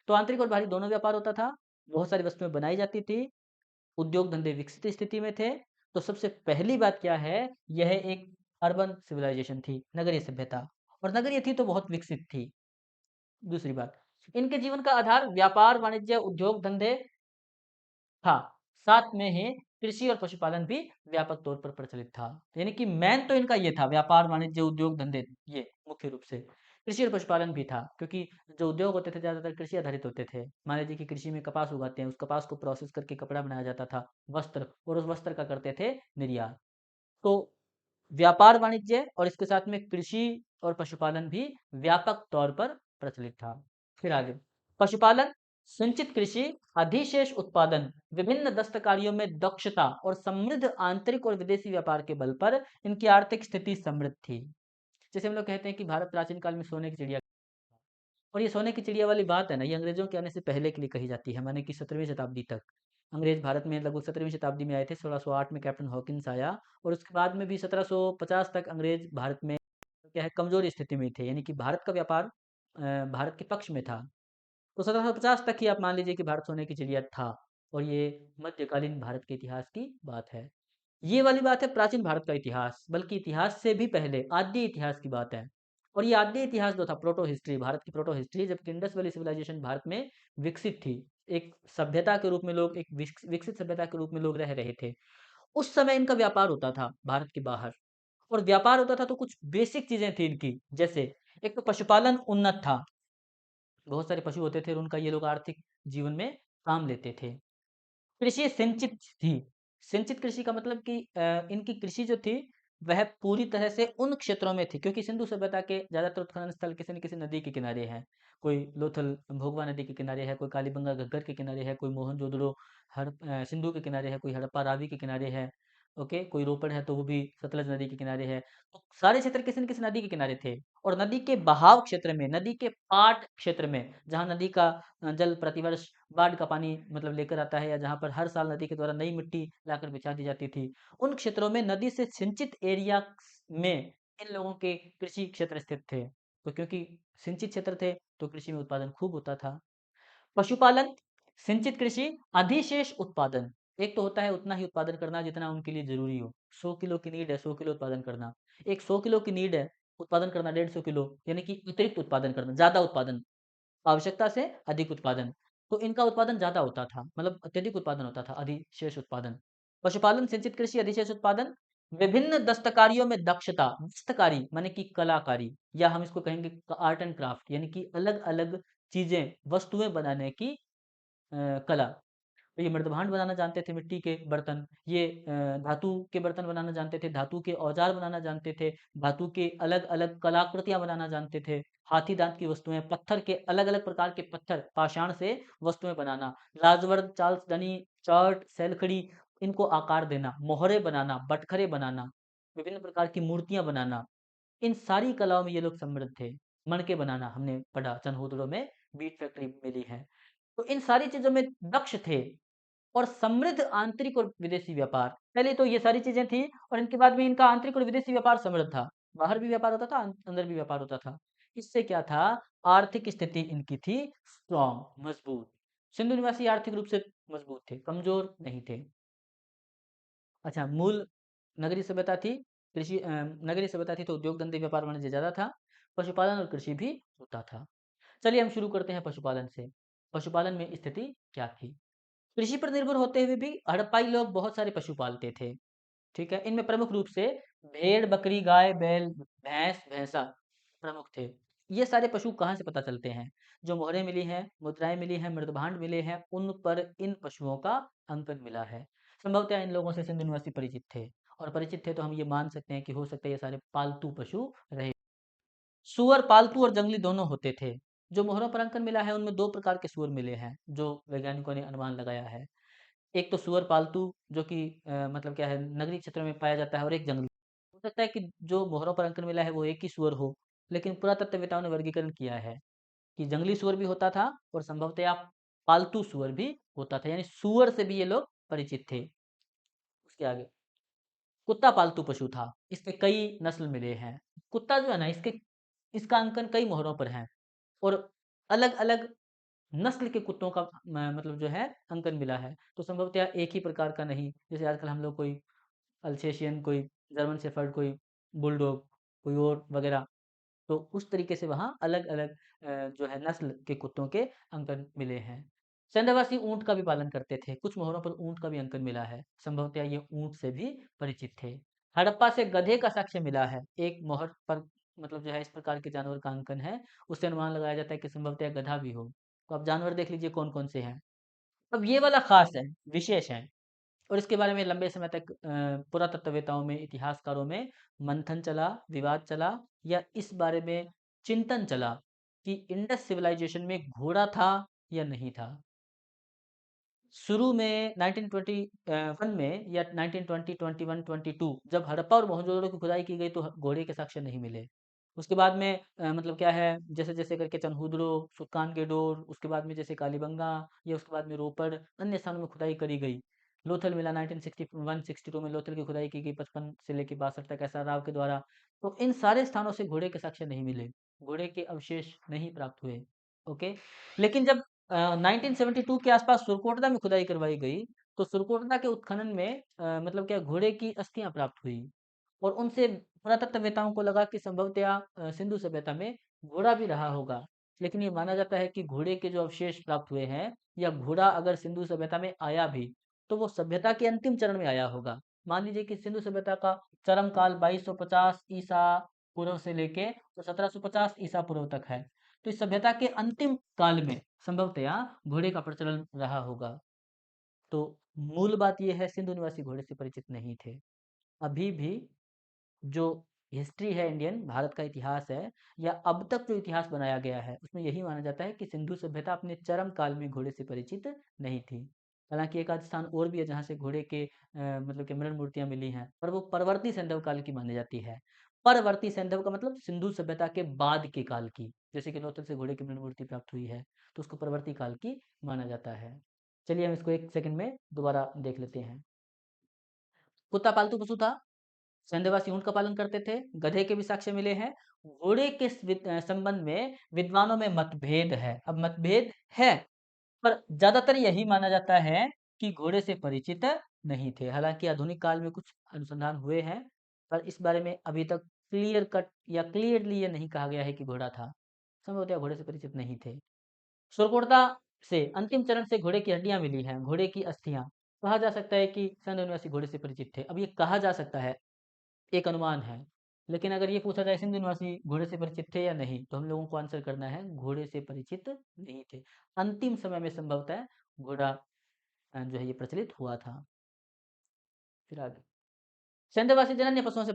तो आंतरिक और बाहरी दोनों व्यापार होता था। बहुत सारी वस्तुएं बनाई जाती थी, उद्योग धंधे विकसित स्थिति में थे। तो सबसे पहली बात क्या है, यह एक अर्बन सिविलाइजेशन थी, नगरीय सभ्यता। और नगरीय थी तो बहुत विकसित थी। दूसरी बात, इनके जीवन का आधार व्यापार वाणिज्य उद्योग धंधे था, साथ में ही कृषि और पशुपालन भी व्यापक तौर पर प्रचलित था। यानी कि मेन तो इनका ये था, व्यापार वाणिज्य उद्योग धंधे, ये मुख्य रूप से। कृषि और पशुपालन भी था, क्योंकि जो उद्योग होते थे ज्यादातर कृषि आधारित होते थे। मान लीजिए कि कृषि में कपास उगाते हैं, उस कपास को प्रोसेस करके कपड़ा बनाया जाता था, वस्त्र, और उस वस्त्र का करते थे निर्यात। तो व्यापार वाणिज्य और इसके साथ में कृषि और पशुपालन भी व्यापक तौर पर प्रचलित था। फिर आगे, पशुपालन, संचित कृषि, अधिशेष उत्पादन, विभिन्न दस्तकारियों में दक्षता और समृद्ध आंतरिक और विदेशी व्यापार के बल पर इनकी आर्थिक स्थिति समृद्ध थी। जैसे हम लोग कहते हैं कि भारत प्राचीन काल में सोने की चिड़िया, और ये सोने की चिड़िया वाली बात है ना, ये अंग्रेजों के आने से पहले के लिए कही जाती है, माने कि 17वीं शताब्दी तक। अंग्रेज भारत में लगभग 17वीं शताब्दी में आए थे, 1608 में कैप्टन हॉकिंस आया। और उसके बाद में भी 1750 तक अंग्रेज भारत में क्या है, कमजोर स्थिति में थे। यानी कि भारत का व्यापार भारत के पक्ष में था। तो 1750 तक ही आप मान लीजिए कि भारत सोने की चिड़िया था। और ये मध्यकालीन भारत के इतिहास की बात है। ये वाली बात है प्राचीन भारत का इतिहास, बल्कि इतिहास से भी पहले आद्य इतिहास की बात है। और ये आद्य इतिहास जो था, प्रोटो हिस्ट्री, भारत की प्रोटो हिस्ट्री, जबकि इंडस वैली सिविलाइजेशन भारत में विकसित थी, एक सभ्यता के रूप में लोग, एक विकसित सभ्यता के रूप में लोग रह रहे थे। उस समय इनका व्यापार होता था भारत के बाहर। और व्यापार होता था तो कुछ बेसिक चीजें थी इनकी, जैसे एक तो पशुपालन उन्नत था, बहुत सारे पशु होते थे और उनका ये लोग आर्थिक जीवन में काम लेते थे। कृषि सिंचित थी। सिंचित कृषि का मतलब कि इनकी कृषि जो थी वह पूरी तरह से उन क्षेत्रों में थी, क्योंकि सिंधु सभ्यता के ज्यादातर उत्खनन स्थल किसी न किसी नदी के किनारे हैं। कोई लोथल भोगवा नदी के किनारे है, कोई कालीबंगा घग्गर के किनारे है, कोई मोहनजोदड़ो सिंधु के किनारे है, कोई हड़प्पा रावी के किनारे है। ओके, कोई रोपड़ है तो वो भी सतलज नदी के किनारे है। तो सारे क्षेत्र किसी न किसी नदी के किनारे थे और नदी के बहाव क्षेत्र में, नदी के पाट क्षेत्र में, जहाँ नदी का जल प्रतिवर्ष बाढ़ का पानी मतलब लेकर आता है या जहाँ पर हर साल नदी के द्वारा नई मिट्टी लाकर बिछा दी जाती थी, उन क्षेत्रों में नदी से सिंचित एरिया में इन लोगों के कृषि क्षेत्र स्थित थे। तो क्योंकि सिंचित क्षेत्र थे, तो कृषि में उत्पादन खूब होता था। पशुपालन, सिंचित कृषि, अधिशेष उत्पादन। एक तो होता है उतना ही उत्पादन करना जितना उनके लिए ज़रूरी हो। 100 किलो की नीड है, 100 किलो उत्पादन करना। एक 100 किलो की नीड है, उत्पादन करना 150 किलो, यानी कि अतिरिक्त उत्पादन करना, ज़्यादा उत्पादन, आवश्यकता से अधिक उत्पादन। तो इनका उत्पादन ज़्यादा होता था, मतलब अत्यधिक उत्पादन होता था, अधिशेष उत्पादन। पशुपालन, सिंचित कृषि, अधिशेष उत्पादन। विभिन्न दस्तकारियों में दक्षता, दस्तकारी माने कि कलाकारी, या हम इसको कहेंगे आर्ट एंड क्राफ्ट, यानी कि अलग-अलग चीज़ें, वस्तुएँ बनाने की कला। तो ये मृदभांड बनाना जानते थे, मिट्टी के बर्तन। ये धातु के बर्तन बनाना जानते थे, धातु के औजार बनाना जानते थे, धातु के अलग-अलग कलाकृतियाँ बनाना जानते थे। हाथी दाँत की वस्तुएँ, पत्थर के अलग-अलग प्रकार के पत्थर, पाषाण से वस्तुएँ बनाना, लाजवर्द, चालसदनी, चर्ट, सैलखड़ी, इनको आकार देना, मोहरे बनाना, बटखरे बनाना, विभिन्न प्रकार की मूर्तियाँ बनाना, इन सारी कलाओं में ये लोग समृद्ध थे। मणके बनाना हमने पढ़ा, चनहूदड़ों में बीट फैक्ट्री मिली है। तो इन सारी चीज़ों में दक्ष थे और समृद्ध आंतरिक और विदेशी व्यापार। पहले तो ये सारी चीज़ें थी और इनके बाद में इनका आंतरिक और विदेशी व्यापार समृद्ध था। बाहर भी व्यापार होता था, अंदर भी व्यापार होता था। इससे क्या था, आर्थिक स्थिति इनकी थी स्ट्रॉन्ग, मजबूत। सिंधु निवासी आर्थिक रूप से मजबूत थे, कमजोर नहीं थे। अच्छा, मूल नगरीय सभ्यता थी, नगरीय सभ्यता थी तो उद्योग धंधे व्यापार वाणिज्य ज़्यादा था, पशुपालन और कृषि भी होता था। चलिए हम शुरू करते हैं पशुपालन से। पशुपालन में स्थिति क्या थी? कृषि पर निर्भर होते हुए भी हड़प्पाई लोग बहुत सारे पशु पालते थे। ठीक है, इनमें प्रमुख रूप से भेड़, बकरी, गाय, बैल, भैंस, भैंसा प्रमुख थे। ये सारे पशु कहाँ से पता चलते हैं? जो मोहरें मिली हैं, मुद्राएं मिली हैं, मृदभांड मिले हैं, उन पर इन पशुओं का अंकन मिला है। संभवतः इन लोगों से सिंधु निवासी परिचित थे और परिचित थे तो हम ये मान सकते हैं कि हो सकता है ये सारे पालतू पशु रहे। सूअर पालतू और जंगली दोनों होते थे। जो मोहरों पर अंकन मिला है उनमें दो प्रकार के सूअर मिले हैं जो वैज्ञानिकों ने अनुमान लगाया है। एक तो सूअर पालतू जो कि मतलब क्या है, नगरीय क्षेत्रों में पाया जाता है, और एक जंगली। हो सकता है कि जो मोहरों पर अंकन मिला है वो एक ही सूअर हो, लेकिन पुरातत्ववेताओं ने वर्गीकरण किया है कि जंगली सूअर भी होता था और संभवतः पालतू सूअर भी होता था, यानी सूअर से भी ये लोग परिचित थे। उसके आगे कुत्ता पालतू पशु था, इसके कई नस्ल मिले हैं। कुत्ता जो है ना, इसके इसका अंकन कई मोहरों पर है और अलग अलग नस्ल के कुत्तों का मतलब जो है अंकन मिला है। तो संभवतः एक ही प्रकार का नहीं, जैसे आजकल हम लोग कोई अल्सेशियन, कोई जर्मन शेफर्ड, कोई बुलडॉग, कोई और वगैरह, तो उस तरीके से वहाँ अलग-अलग जो है नस्ल के कुत्तों के अंकन मिले हैं। सेंधवासी ऊँट का भी पालन करते थे, कुछ मोहरों पर ऊँट का भी अंकन मिला है, संभवतः ये ऊँट से भी परिचित थे। हड़प्पा से गधे का साक्ष्य मिला है, एक मोहर पर मतलब जो है इस प्रकार के जानवर का अंकन है, उससे अनुमान लगाया जाता है कि संभवतः गधा भी हो। तो आप जानवर देख लीजिए कौन-कौन से हैं। अब ये वाला खास है, विशेष है। और इसके बारे में लंबे समय तक पुरातत्ववेताओं में, इतिहासकारों में मंथन चला, विवाद चला, या इस बारे में चिंतन चला कि इंडस सिविलाइजेशन में घोड़ा था या नहीं था। शुरू में 1921 में या 1920, 21, 22 जब हड़प्पा और मोहनजोदड़ो की खुदाई की गई तो घोड़े के साक्ष्य नहीं मिले। उसके बाद में मतलब क्या है, जैसे-जैसे करके चनहूदड़ो, सुल्तान गेडोर, उसके बाद में जैसे कालीबंगा, या उसके बाद में रोपड़, अन्य स्थानों में खुदाई करी गई। लोथल मिला 1961-62 में, लोथल की खुदाई की गई 55 से लेके 62 तक एसआर राव के द्वारा। तो इन सारे स्थानों से घोड़े के साक्ष्य नहीं मिले, घोड़े के अवशेष नहीं प्राप्त हुए। ओके, लेकिन जब 1972 के आसपास सुरकोटड़ा में खुदाई करवाई गई, तो सुरकोटड़ा के उत्खनन में मतलब क्या घोड़े की अस्थियां प्राप्त हुई और उनसे पुरातत्ववेताओं को लगा कि संभवतया सिंधु सभ्यता में घोड़ा भी रहा होगा। लेकिन ये माना जाता है कि घोड़े के जो अवशेष प्राप्त हुए हैं, या घोड़ा अगर सिंधु सभ्यता में आया भी, तो वो सभ्यता के अंतिम चरण में आया होगा। मान लीजिए कि सिंधु सभ्यता का चरम काल 2250 ईसा पूर्व से लेके तो 1750 ईसा पूर्व तक है। तो इस सभ्यता के अंतिम काल में संभवतया घोड़े का प्रचलन रहा होगा। तो मूल बात यह है, सिंधु निवासी घोड़े से परिचित नहीं थे। अभी भी जो हिस्ट्री है, इंडियन भारत का इतिहास है, या अब तक जो इतिहास बनाया गया है, उसमें यही माना जाता है कि सिंधु सभ्यता अपने चरम काल में घोड़े से परिचित नहीं थी। हालाँकि एक आध स्थान और भी है जहाँ से घोड़े के मतलब कि मृण मूर्तियाँ मिली हैं, पर वो परवर्ती सैंधव काल की मानी जाती है। परवर्ती सैंधव का मतलब सिंधु सभ्यता के बाद के काल की, जैसे कि लोथल से घोड़े की मृण मूर्ति प्राप्त हुई है, तो उसको परवर्ती काल की माना जाता है। चलिए हम इसको 1 सेकंड में दोबारा देख लेते हैं। कुत्ता पालतू पशु था, संदेहवासी ऊँट का पालन करते थे, गधे के भी साक्ष्य मिले हैं। घोड़े के संबंध में विद्वानों में मतभेद है। अब मतभेद है, पर ज़्यादातर यही माना जाता है कि घोड़े से परिचित नहीं थे। हालाँकि आधुनिक काल में कुछ अनुसंधान हुए हैं, पर इस बारे में अभी तक क्लियर कट या क्लियरली ये नहीं कहा गया है कि घोड़ा था। संभवतः घोड़े से परिचित नहीं थे। सुरकोटता से अंतिम चरण से घोड़े की हड्डियाँ मिली हैं, घोड़े की अस्थियाँ। कहा जा सकता है कि सन निवासी घोड़े से परिचित थे। अब ये कहा जा सकता है, एक अनुमान है। लेकिन अगर ये पूछा जाए सिंधु निवासी घोड़े से परिचित थे या नहीं, तो हम लोगों को आंसर करना है घोड़े से परिचित नहीं थे। अंतिम समय में संभवतः घोड़ा जो है ये प्रचलित हुआ था। फिर आगे सेंधवासी जनन्य पशुओं से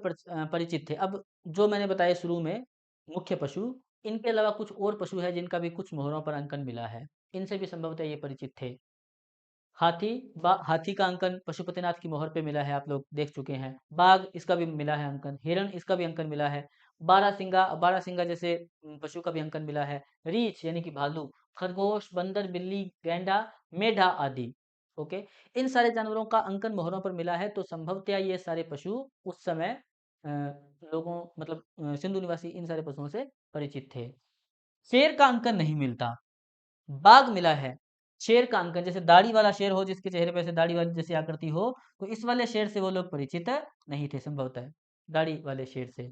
परिचित थे। अब जो मैंने बताया शुरू में मुख्य पशु, इनके अलावा कुछ और पशु है जिनका भी कुछ मोहरों पर अंकन मिला है। इनसे भी संभवतः ये परिचित थे। हाथी हाथी का अंकन पशुपतिनाथ की मोहर पे मिला है, आप लोग देख चुके हैं। बाघ इसका भी मिला है अंकन, हिरण इसका भी अंकन मिला है। बारहसिंगा जैसे पशु का भी अंकन मिला है। रीछ यानी कि भालू, खरगोश, बंदर, बिल्ली, गैंडा, मेढा आदि। ओके, इन सारे जानवरों का अंकन मोहरों पर मिला है, तो संभवतः ये सारे पशु उस समय लोगों मतलब सिंधु निवासी इन सारे पशुओं से परिचित थे। शेर का अंकन नहीं मिलता, बाघ मिला है। शेर का अंकन जैसे दाढ़ी वाला शेर हो, जिसके चेहरे पे ऐसे दाढ़ी वाली जैसी आकृति हो, तो इस वाले शेर से वो लोग परिचित नहीं थे संभवतः, दाढ़ी वाले शेर से।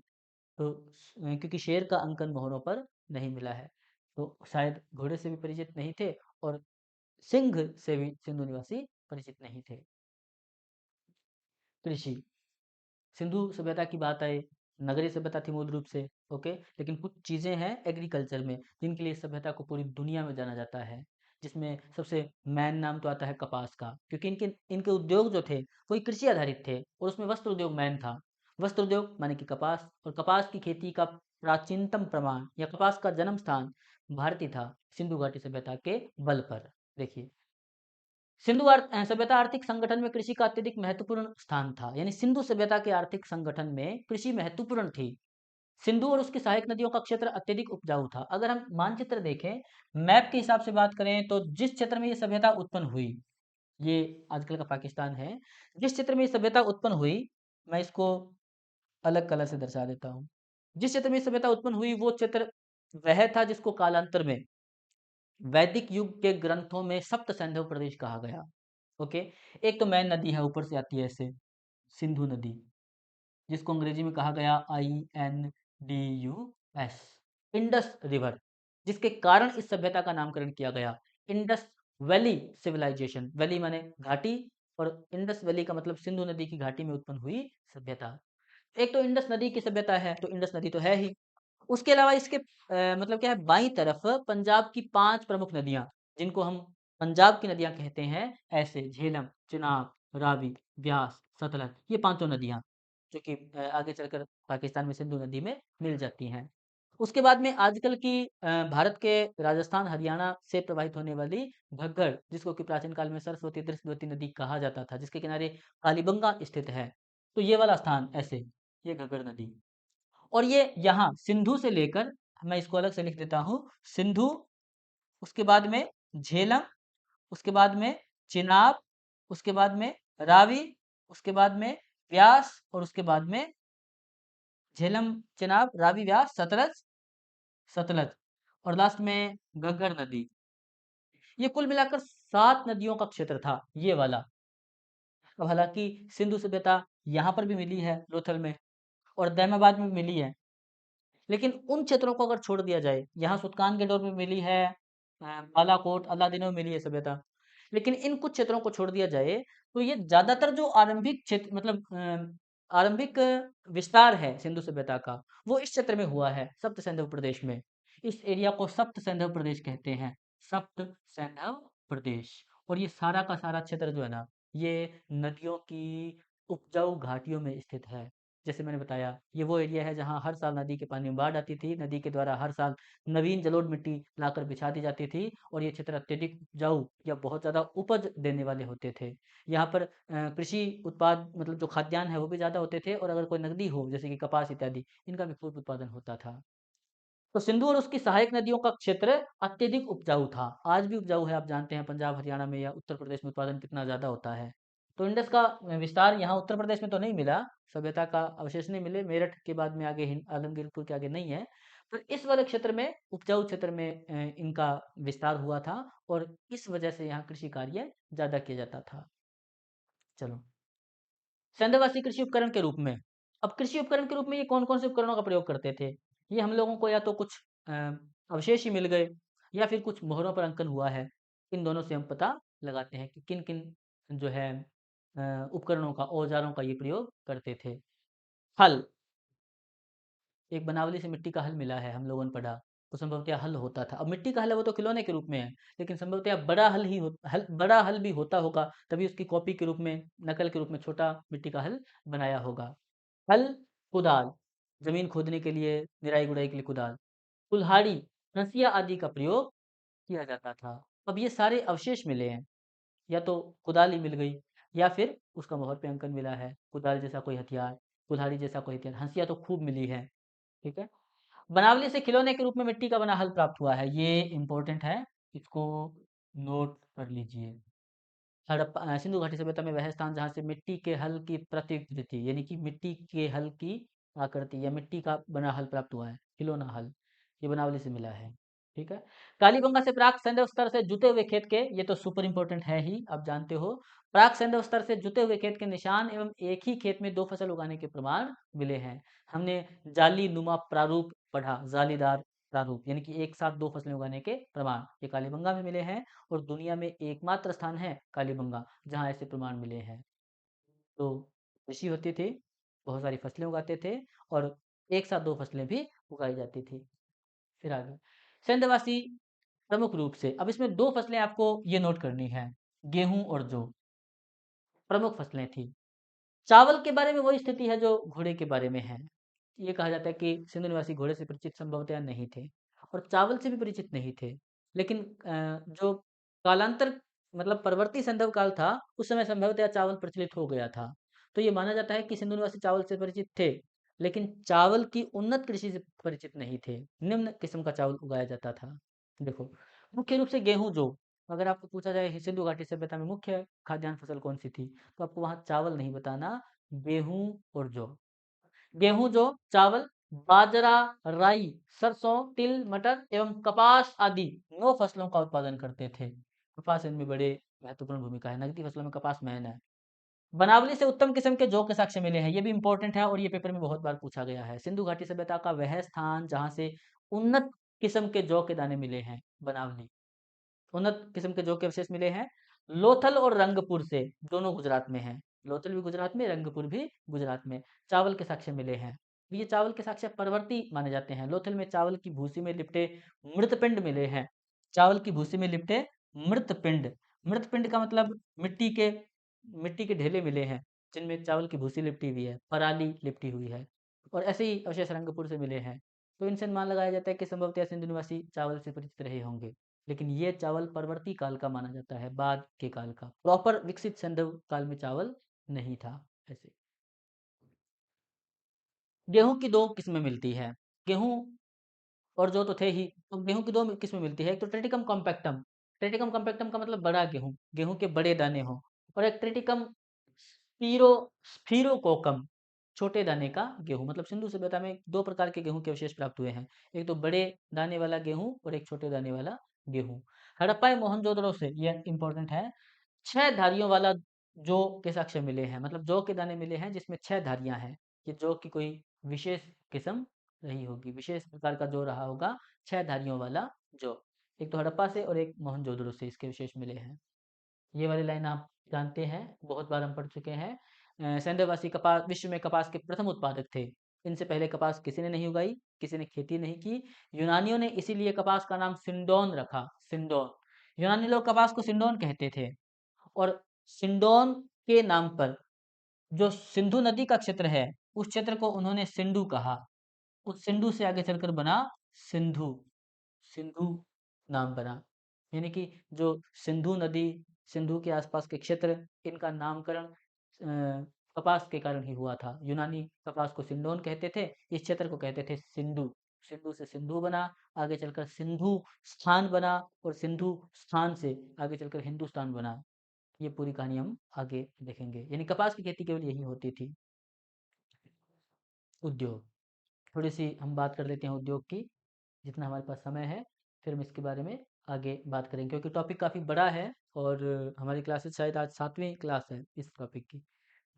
तो क्योंकि शेर का अंकन मोहरों पर नहीं मिला है, तो शायद घोड़े से भी परिचित नहीं थे और सिंह से भी सिंधु निवासी परिचित नहीं थे। कृषि, सिंधु सभ्यता की बात आए, नगरीय सभ्यता थी मूल रूप से। ओके, लेकिन कुछ चीज़ें हैं एग्रीकल्चर में जिनके लिए इस सभ्यता को पूरी दुनिया में जाना जाता है, जिसमें सबसे मैन नाम तो आता है कपास का, क्योंकि इनके इनके उद्योग जो थे वही कृषि आधारित थे और उसमें वस्त्र उद्योग मैन था। वस्त्र उद्योग माने कि कपास, और कपास की खेती का प्राचीनतम प्रमाण या कपास का जन्म स्थान भारत ही था, सिंधु घाटी सभ्यता के बल पर। देखिए, सभ्यता आर्थिक संगठन में कृषि का अत्यधिक महत्वपूर्ण स्थान था, यानी सिंधु सभ्यता के आर्थिक संगठन में कृषि महत्वपूर्ण थी। सिंधु और उसकी सहायक नदियों का क्षेत्र अत्यधिक उपजाऊ था। अगर हम मानचित्र देखें, मैप के हिसाब से बात करें, तो जिस क्षेत्र में ये सभ्यता उत्पन्न हुई, ये आजकल का पाकिस्तान है। जिस क्षेत्र में ये सभ्यता उत्पन्न हुई, मैं इसको अलग कलर से दर्शा देता हूँ। जिस क्षेत्र में ये सभ्यता उत्पन्न हुई, वो क्षेत्र वह था जिसको कालांतर में वैदिक युग के ग्रंथों में सप्त सैंधव प्रदेश कहा गया। ओके, एक तो मैन नदी है, ऊपर से आती है ऐसे, सिंधु नदी, जिसको अंग्रेजी में कहा गया INDUS, इंडस रिवर, जिसके कारण इस सभ्यता का नामकरण किया गया इंडस वैली सिविलाइजेशन। वैली माने घाटी, और इंडस वैली का मतलब सिंधु नदी की घाटी में उत्पन्न हुई सभ्यता। एक तो इंडस नदी की सभ्यता है, तो इंडस नदी तो है ही। उसके अलावा इसके मतलब क्या है, बाईं तरफ पंजाब की 5 प्रमुख नदियाँ, जिनको हम पंजाब की नदियाँ कहते हैं, ऐसे झेलम, चिनाब, रावी, ब्यास, सतलज, ये पांचों नदियाँ, जो कि आगे चलकर पाकिस्तान में सिंधु नदी में मिल जाती हैं। उसके बाद में आजकल की भारत के राजस्थान हरियाणा से प्रवाहित होने वाली घग्गर, जिसको कि प्राचीन काल में सरस्वती दृष्टवती नदी कहा जाता था, जिसके किनारे कालीबंगा स्थित है, तो ये वाला स्थान ऐसे, ये घग्गर नदी। और ये यहाँ सिंधु से लेकर, मैं इसको अलग से लिख देता हूँ, सिंधु, उसके बाद में झेलम, उसके बाद में चिनाब, उसके बाद में रावी, उसके बाद में व्यास, और उसके बाद में झेलम, चिनाब, रावी, व्यास, सतलज, सतलज, और लास्ट में घग्गर नदी। ये कुल मिलाकर 7 नदियों का क्षेत्र था ये वाला। अब हालांकि सिंधु सभ्यता यहाँ पर भी मिली है लोथल में, और दैमाबाद में भी मिली है, लेकिन उन क्षेत्रों को अगर छोड़ दिया जाए, यहाँ सुल्तान के दौर में मिली है, बालाकोट, अलादीनो में मिली है सभ्यता, लेकिन इन कुछ क्षेत्रों को छोड़ दिया जाए, तो ये ज्यादातर जो आरंभिक क्षेत्र मतलब आरंभिक विस्तार है सिंधु सभ्यता का, वो इस क्षेत्र में हुआ है, सप्त सैंधव प्रदेश में। इस एरिया को सप्त सैंधव प्रदेश कहते हैं, सप्त सैंधव प्रदेश। और ये सारा का सारा क्षेत्र जो है ना, ये नदियों की उपजाऊ घाटियों में स्थित है। जैसे मैंने बताया, ये वो एरिया है जहाँ हर साल नदी के पानी में बाढ़ आती थी, नदी के द्वारा हर साल नवीन जलोढ़ मिट्टी लाकर बिछा दी जाती थी और ये क्षेत्र अत्यधिक उपजाऊ या बहुत ज़्यादा उपज देने वाले होते थे। यहाँ पर कृषि उत्पाद मतलब जो खाद्यान्न है वो भी ज़्यादा होते थे और अगर कोई नकदी हो जैसे कि कपास इत्यादि, इनका भी खूब उत्पादन होता था। तो सिंधु और उसकी सहायक नदियों का क्षेत्र अत्यधिक उपजाऊ था। आज भी उपजाऊ है, आप जानते हैं पंजाब, हरियाणा में या उत्तर प्रदेश में उत्पादन कितना ज़्यादा होता है। तो इंडस का विस्तार यहाँ उत्तर प्रदेश में तो नहीं मिला, सभ्यता का अवशेष नहीं मिले, मेरठ के बाद में आगे आलमगीरपुर के आगे नहीं है। तो इस वाले क्षेत्र में, उपजाऊ क्षेत्र में इनका विस्तार हुआ था और इस वजह से यहाँ कृषि कार्य ज़्यादा किया जाता था। चलो, संध्यवासी कृषि उपकरण के रूप में। अब कृषि उपकरण के रूप में ये कौन-कौन से उपकरणों का प्रयोग करते थे? ये हम लोगों को या तो कुछ अ, अवशेष ही मिल गए या फिर कुछ मोहरों पर अंकन हुआ है। इन दोनों से हम पता लगाते हैं कि किन-किन जो है उपकरणों का, औज़ारों का ये प्रयोग करते थे। हल, एक बनावली से मिट्टी का हल मिला है, हम लोगों ने पढ़ा। तो संभवतः हल होता था। अब मिट्टी का हल है वो तो खिलौने के रूप में है, लेकिन संभवतः बड़ा हल भी होता होगा, तभी उसकी कॉपी के रूप में, नकल के रूप में छोटा मिट्टी का हल बनाया होगा। हल, कुदाल, जमीन खोदने के लिए, निराई-गुड़ाई के लिए कुदाल, कुल्हाड़ी, हंसिया आदि का प्रयोग किया जाता था। अब ये सारे अवशेष मिले हैं, या तो कुदाल ही मिल गई या फिर उसका मोहर पे अंकन मिला है, कुदाल जैसा कोई हथियार, कुल्हाड़ी जैसा कोई हथियार, हंसिया तो खूब मिली है, ठीक है। बनावली से खिलौने के रूप में मिट्टी का बना हल प्राप्त हुआ है, ये इम्पोर्टेंट है, इसको नोट कर लीजिए। सिंधु घाटी सभ्यता में वह स्थान जहाँ से मिट्टी के हल की प्रतिकृति यानी कि मिट्टी के हल की आकृति या मिट्टी का बना हल प्राप्त हुआ है, खिलौना हल, ये बनावली से मिला है। ठीक है। कालीबंगा से प्राक सैंधव स्तर से जुते हुए खेत के, ये तो सुपर इंपॉर्टेंट है ही, आप जानते हो। प्राक सैंधव स्तर से जुते हुए खेत के निशान एवं एक ही खेत में दो फसल उगाने के प्रमाण मिले हैं। हमने जाली नुमा प्रारूप पढ़ा, जालीदार प्रारूप यानी कि एक साथ दो फसलें उगाने के प्रमाण, ये कालीबंगा में मिले हैं और दुनिया में एकमात्र स्थान है कालीबंगा जहाँ ऐसे प्रमाण मिले हैं। तो कृषि होती थी, बहुत सारी फसलें उगाते थे और एक साथ दो फसलें भी उगाई जाती थी। फिर आगे, सिंधवासी प्रमुख रूप से, अब इसमें दो फसलें आपको ये नोट करनी है, गेहूं और जौ प्रमुख फसलें थी। चावल के बारे में वही स्थिति है जो घोड़े के बारे में है। ये कहा जाता है कि सिंधु निवासी घोड़े से परिचित संभवतः नहीं थे और चावल से भी परिचित नहीं थे। लेकिन जो कालांतर मतलब परवर्ती संदर्भ काल था, उस समय संभवतः चावल प्रचलित हो गया था। तो ये माना जाता है कि सिंधु निवासी चावल से परिचित थे, लेकिन चावल की उन्नत कृषि से परिचित नहीं थे। निम्न किस्म का चावल उगाया जाता था। देखो, मुख्य रूप से गेहूं जो, अगर आपको पूछा जाए सिंधु घाटी सभ्यता में मुख्य खाद्यान्न फसल कौन सी थी, तो आपको वहां चावल नहीं बताना, गेहूं और जौ। गेहूं, जौ, चावल, बाजरा, राई, सरसों, तिल, मटर एवं कपास आदि 9 फसलों का उत्पादन करते थे। कपास इनमें बड़े महत्वपूर्ण भूमिका है, नकदी फसलों में कपास मेन है। बनावली से उत्तम किस्म के जौ के साक्ष्य मिले हैं, ये भी इंपॉर्टेंट है और ये पेपर में बहुत बार पूछा गया है। सिंधु घाटी सभ्यता का वह स्थान जहां से उन्नत किस्म के जौ के दाने मिले हैं, बनावली। उन्नत किस्म के जौ के अवशेष मिले हैं लोथल और रंगपुर से, दोनों गुजरात में हैं। लोथल भी गुजरात में, रंगपुर भी गुजरात में। चावल के साक्ष्य मिले हैं, ये चावल के साक्ष्य परवर्ती माने जाते हैं। लोथल में चावल की भूसी में लिपटे मृतपिंड मिले हैं, चावल की भूसी में लिपटे मृतपिंड। मृतपिंड का मतलब मिट्टी के ढेले मिले हैं जिनमें चावल की भूसी लिपटी हुई है, पराली लिपटी हुई है और ऐसे ही अवशेष रंगपुर से मिले हैं। तो इनसे अनुमान लगाया जाता है कि संभवतः सिंधु निवासी चावल से परिचित रहे होंगे, लेकिन ये चावल परवर्ती काल का माना जाता है, बाद के काल का। प्रॉपर विकसित संदर्भ काल में चावल नहीं था ऐसे। गेहूं की दो किस्में मिलती है, गेहूं और जो तो थे ही। तो गेहूं की दो किस्में मिलती है, एक तो ट्रेटिकम कॉम्पैक्टम। ट्रेटिकम कॉम्पैक्टम का मतलब बड़ा गेहूं, गेहूं के बड़े दाने हो, और एक ट्रेटिकम स्पीरो स्फीरोकोकम, छोटे दाने का गेहूं। मतलब सिंधु सभ्यता में दो प्रकार के गेहूं के अवशेष प्राप्त हुए हैं, एक तो बड़े दाने वाला गेहूं और एक छोटे दाने वाला गेहूं। हड़प्पा मोहनजोदड़ो से, यह इंपॉर्टेंट है, 6 धारियों वाला जौ के साक्ष्य मिले हैं, मतलब जौ के दाने मिले हैं जिसमें 6 धारियां हैं। ये जौ की कोई विशेष किस्म रही होगी, विशेष प्रकार का जौ रहा होगा, 6 धारियों वाला जौ। एक तो हड़प्पा से और एक मोहनजोदड़ो से इसके विशेष मिले हैं। ये वाली लाइन आप जानते हैं, बहुत बार हम पढ़ चुके हैं। सेंधवासी कपास विश्व में कपास के प्रथम उत्पादक थे। इनसे पहले कपास किसी ने नहीं उगाई, किसी ने खेती नहीं की। यूनानियों ने इसीलिए कपास का नाम सिंडोन रखा, सिंडोन। यूनानी लोग कपास को सिंडोन कहते थे और सिंडोन के नाम पर जो सिंधु नदी का क्षेत्र है उस क्षेत्र को उन्होंने सिंधु कहा। उस सिंधु से आगे चलकर बना सिंधु, सिंधु नाम बना। यानी कि जो सिंधु नदी, सिंधु के आसपास के क्षेत्र, इनका नामकरण कपास के कारण ही हुआ था। यूनानी कपास को सिंडोन कहते थे, इस क्षेत्र को कहते थे सिंधु। सिंधु से सिंधु बना, आगे चलकर सिंधु स्थान बना, और सिंधु स्थान से आगे चलकर हिंदुस्तान बना। ये पूरी कहानी हम आगे देखेंगे। यानी कपास की खेती केवल यही होती थी। उद्योग, थोड़ी सी हम बात कर लेते हैं उद्योग की, जितना हमारे पास समय है, फिर हम इसके बारे में आगे बात करेंगे, क्योंकि टॉपिक काफ़ी बड़ा है और हमारी क्लासेस शायद आज 7वीं क्लास है इस टॉपिक की।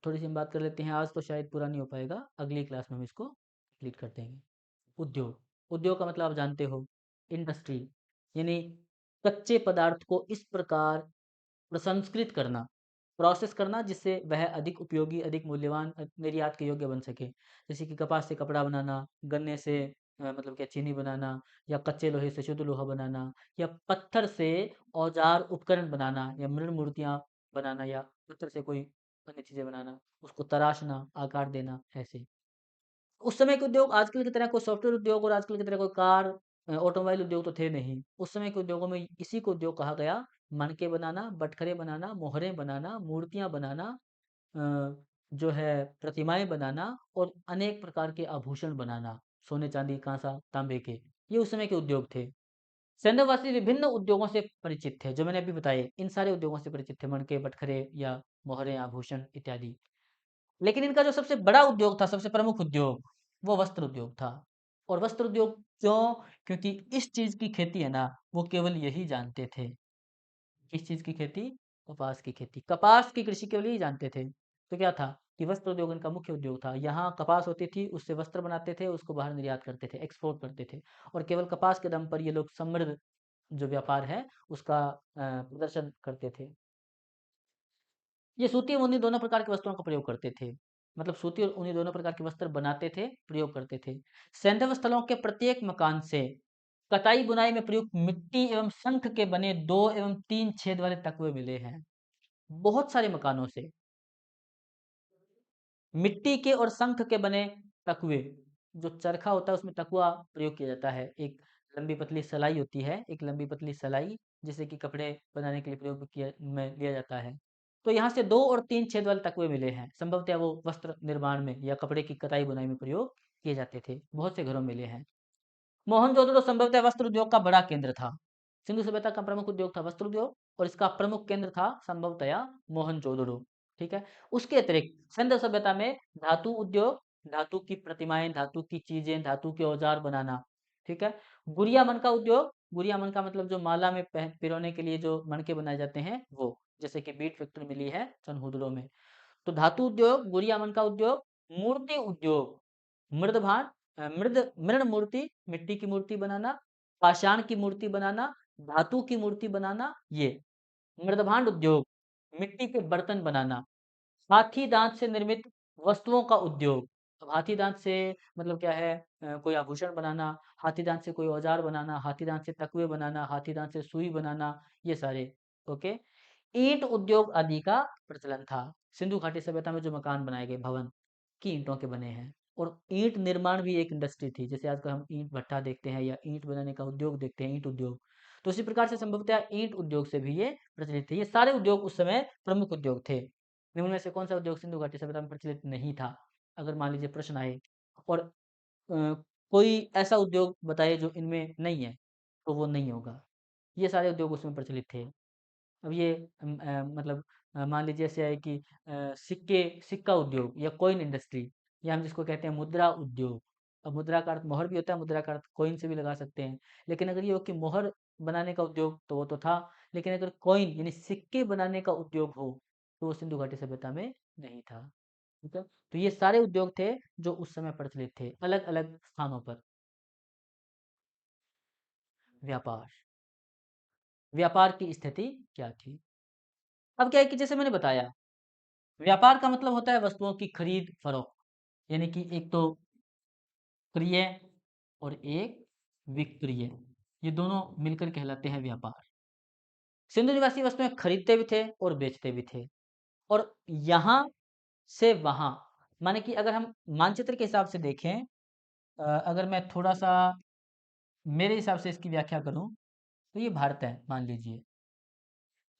थोड़ी सी हम बात कर लेते हैं, आज तो शायद पूरा नहीं हो पाएगा, अगली क्लास में हम इसको कंप्लीट कर देंगे। उद्योग, उद्योग का मतलब आप जानते हो, इंडस्ट्री, यानी कच्चे पदार्थ को इस प्रकार प्रसंस्कृत करना, प्रोसेस करना, जिससे वह अधिक उपयोगी, अधिक मूल्यवान, निर्यात के योग्य बन सके। जैसे कि कपास से कपड़ा बनाना, गन्ने से मतलब क्या चीनी बनाना, या कच्चे लोहे से शुद्ध लोहा बनाना, या पत्थर से औजार उपकरण बनाना, या मृण मूर्तियां बनाना, या पत्थर से कोई अन्य चीजें बनाना, उसको तराशना, आकार देना, ऐसे। उस समय के उद्योग आजकल की तरह कोई सॉफ्टवेयर उद्योग और आजकल की तरह कोई कार, ऑटोमोबाइल उद्योग तो थे नहीं। उस समय के उद्योगों में इसी को उद्योग कहा गया। मनके बनाना, बटखरे बनाना, मोहरें बनाना, मूर्तियां बनाना, अ, जो है प्रतिमाएं बनाना, और अनेक प्रकार के आभूषण बनाना, सोने चांदी कांसा तांबे के, ये उस समय के उद्योग थे। सैंधववासी विभिन्न उद्योगों से परिचित थे, जो मैंने अभी बताए, इन सारे उद्योगों से परिचित थे, मनके, बटखरे या मोहरें, आभूषण इत्यादि। लेकिन इनका जो सबसे बड़ा उद्योग था, सबसे प्रमुख उद्योग, वो वस्त्र उद्योग था। और वस्त्र उद्योग क्यों? क्योंकि इस चीज की खेती है ना, वो केवल यही जानते थे। किस चीज की खेती? कपास की खेती। कपास की कृषि केवल यही जानते थे। तो क्या था कि वस्त्र उद्योग इनका मुख्य उद्योग था। यहाँ कपास होती थी, उससे वस्त्र बनाते थे, उसको बाहर निर्यात करते थे, एक्सपोर्ट करते थे। और केवल कपास के दम पर ये लोग समृद्ध जो व्यापार है उसका प्रदर्शन करते थे। ये सूती और ऊनी दोनों प्रकार की वस्तुओं का प्रयोग करते थे। मतलब सूती और ऊनी दोनों प्रकार के वस्त्र बनाते थे, प्रयोग करते थे। सैंधव स्थलों के प्रत्येक मकान से कताई बुनाई में प्रयुक्त मिट्टी एवं शंख के बने 2 एवं 3 छेद वाले तकवे मिले हैं। बहुत सारे मकानों से मिट्टी के और शंख के बने तकवे, जो चरखा होता है उसमें तकुआ प्रयोग किया जाता है। एक लंबी पतली सलाई होती है, एक लंबी पतली सलाई, जिसे कि कपड़े बनाने के लिए प्रयोग किया में लिया जाता है। तो यहाँ से 2 और 3 छेद वाले तकवे मिले हैं। संभवतः वो वस्त्र निर्माण में या कपड़े की कताई बुनाई में प्रयोग किए जाते थे। बहुत से घरों में मिले हैं। मोहनजोदड़ो संभवतः वस्त्र उद्योग का बड़ा केंद्र था। सिंधु सभ्यता का प्रमुख उद्योग था वस्त्र उद्योग, और इसका प्रमुख केंद्र था संभवतया मोहनजोदड़ो। ठीक है। उसके अतिरिक्त सिंधु सभ्यता में धातु उद्योग, धातु की प्रतिमाएं, धातु की चीजें, धातु के औजार बनाना, ठीक है। गुड़िया मन का उद्योग, गुड़िया मन का मतलब जो माला में पिरोने के लिए जो मणके बनाए जाते हैं वो, जैसे कि बीट फैक्ट्री मिली है चनहुदड़ो में। तो धातु उद्योग, गुड़िया मन का उद्योग, मूर्ति उद्योग, मृद भान, मृण मूर्ति, मिट्टी की मूर्ति बनाना, पाषाण की मूर्ति बनाना, धातु की मूर्ति बनाना, ये मृदभांड उद्योग, मिट्टी के बर्तन बनाना, हाथी दांत से निर्मित वस्तुओं का उद्योग। अब हाथी दांत से मतलब क्या है? कोई आभूषण बनाना, हाथी दांत से कोई औजार बनाना, हाथी दांत से तकवे बनाना, हाथी दांत से सुई बनाना, ये सारे। ओके। ईंट उद्योग आदि का प्रचलन था। सिंधु घाटी सभ्यता में जो मकान बनाए गए, भवन की ईंटों के बने हैं। और ईंट निर्माण भी एक इंडस्ट्री थी, जैसे आजकल हम ईंट भट्टा देखते हैं या ईंट बनाने का उद्योग देखते हैं, ईंट उद्योग। तो उसी प्रकार से संभवतः ईंट उद्योग से भी ये प्रचलित थे। ये सारे उद्योग उस समय प्रमुख उद्योग थे। निम्न में से कौन सा उद्योग सिंधु घाटी सभ्यता में प्रचलित नहीं था? अगर मान लीजिए प्रश्न आए और कोई ऐसा उद्योग बताइए जो इनमें नहीं है, तो वो नहीं होगा। ये सारे उद्योग उसमें प्रचलित थे। अब ये मतलब मान लीजिए ऐसे है कि सिक्का उद्योग या कॉइन इंडस्ट्री, या हम जिसको कहते हैं मुद्रा उद्योग। अब मुद्रा का अर्थ मोहर भी होता है, मुद्रा का अर्थ कॉइन से भी लगा सकते हैं। लेकिन अगर ये हो कि मोहर बनाने का उद्योग, तो वो तो था। लेकिन अगर कॉइन यानी सिक्के बनाने का उद्योग हो, तो वो सिंधु घाटी सभ्यता में नहीं था। ठीक है। तो ये सारे उद्योग थे जो उस समय प्रचलित थे अलग अलग स्थानों पर। व्यापार, व्यापार की स्थिति क्या थी? अब क्या है कि जैसे मैंने बताया, व्यापार का मतलब होता है वस्तुओं की खरीद फरोख्त, यानी कि एक तो क्रय और एक विक्रय, ये दोनों मिलकर कहलाते हैं व्यापार। सिंधु निवासी वस्तुएं खरीदते भी थे और बेचते भी थे। और यहाँ से वहां, माने कि अगर हम मानचित्र के हिसाब से देखें, अगर मैं थोड़ा सा मेरे हिसाब से इसकी व्याख्या करूं, तो ये भारत है मान लीजिए,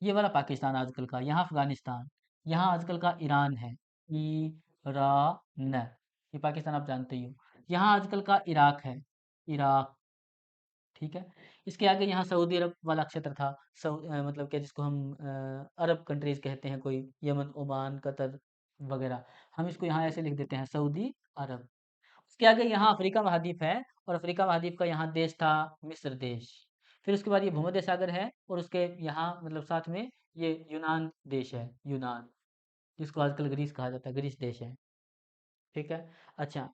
ये वाला पाकिस्तान आजकल का, यहाँ अफगानिस्तान, यहाँ आजकल का ईरान है, ईरान, ये पाकिस्तान आप जानते ही हो। यहाँ आजकल का इराक है, इराक, ठीक है। इसके आगे यहाँ सऊदी अरब वाला क्षेत्र था, मतलब क्या जिसको हम अरब कंट्रीज कहते हैं, कोई यमन, ओमान, कतर वगैरह, हम इसको यहाँ ऐसे लिख देते हैं सऊदी अरब। उसके आगे यहाँ अफ्रीका महाद्वीप है, और अफ्रीका महाद्वीप का यहाँ देश था मिस्र देश। फिर उसके बाद ये भूमध्य सागर है, और उसके यहाँ मतलब साथ में ये यूनान देश है, यूनान, जिसको आजकल ग्रीस कहा जाता है, ग्रीस देश है, ठीक है। अच्छा,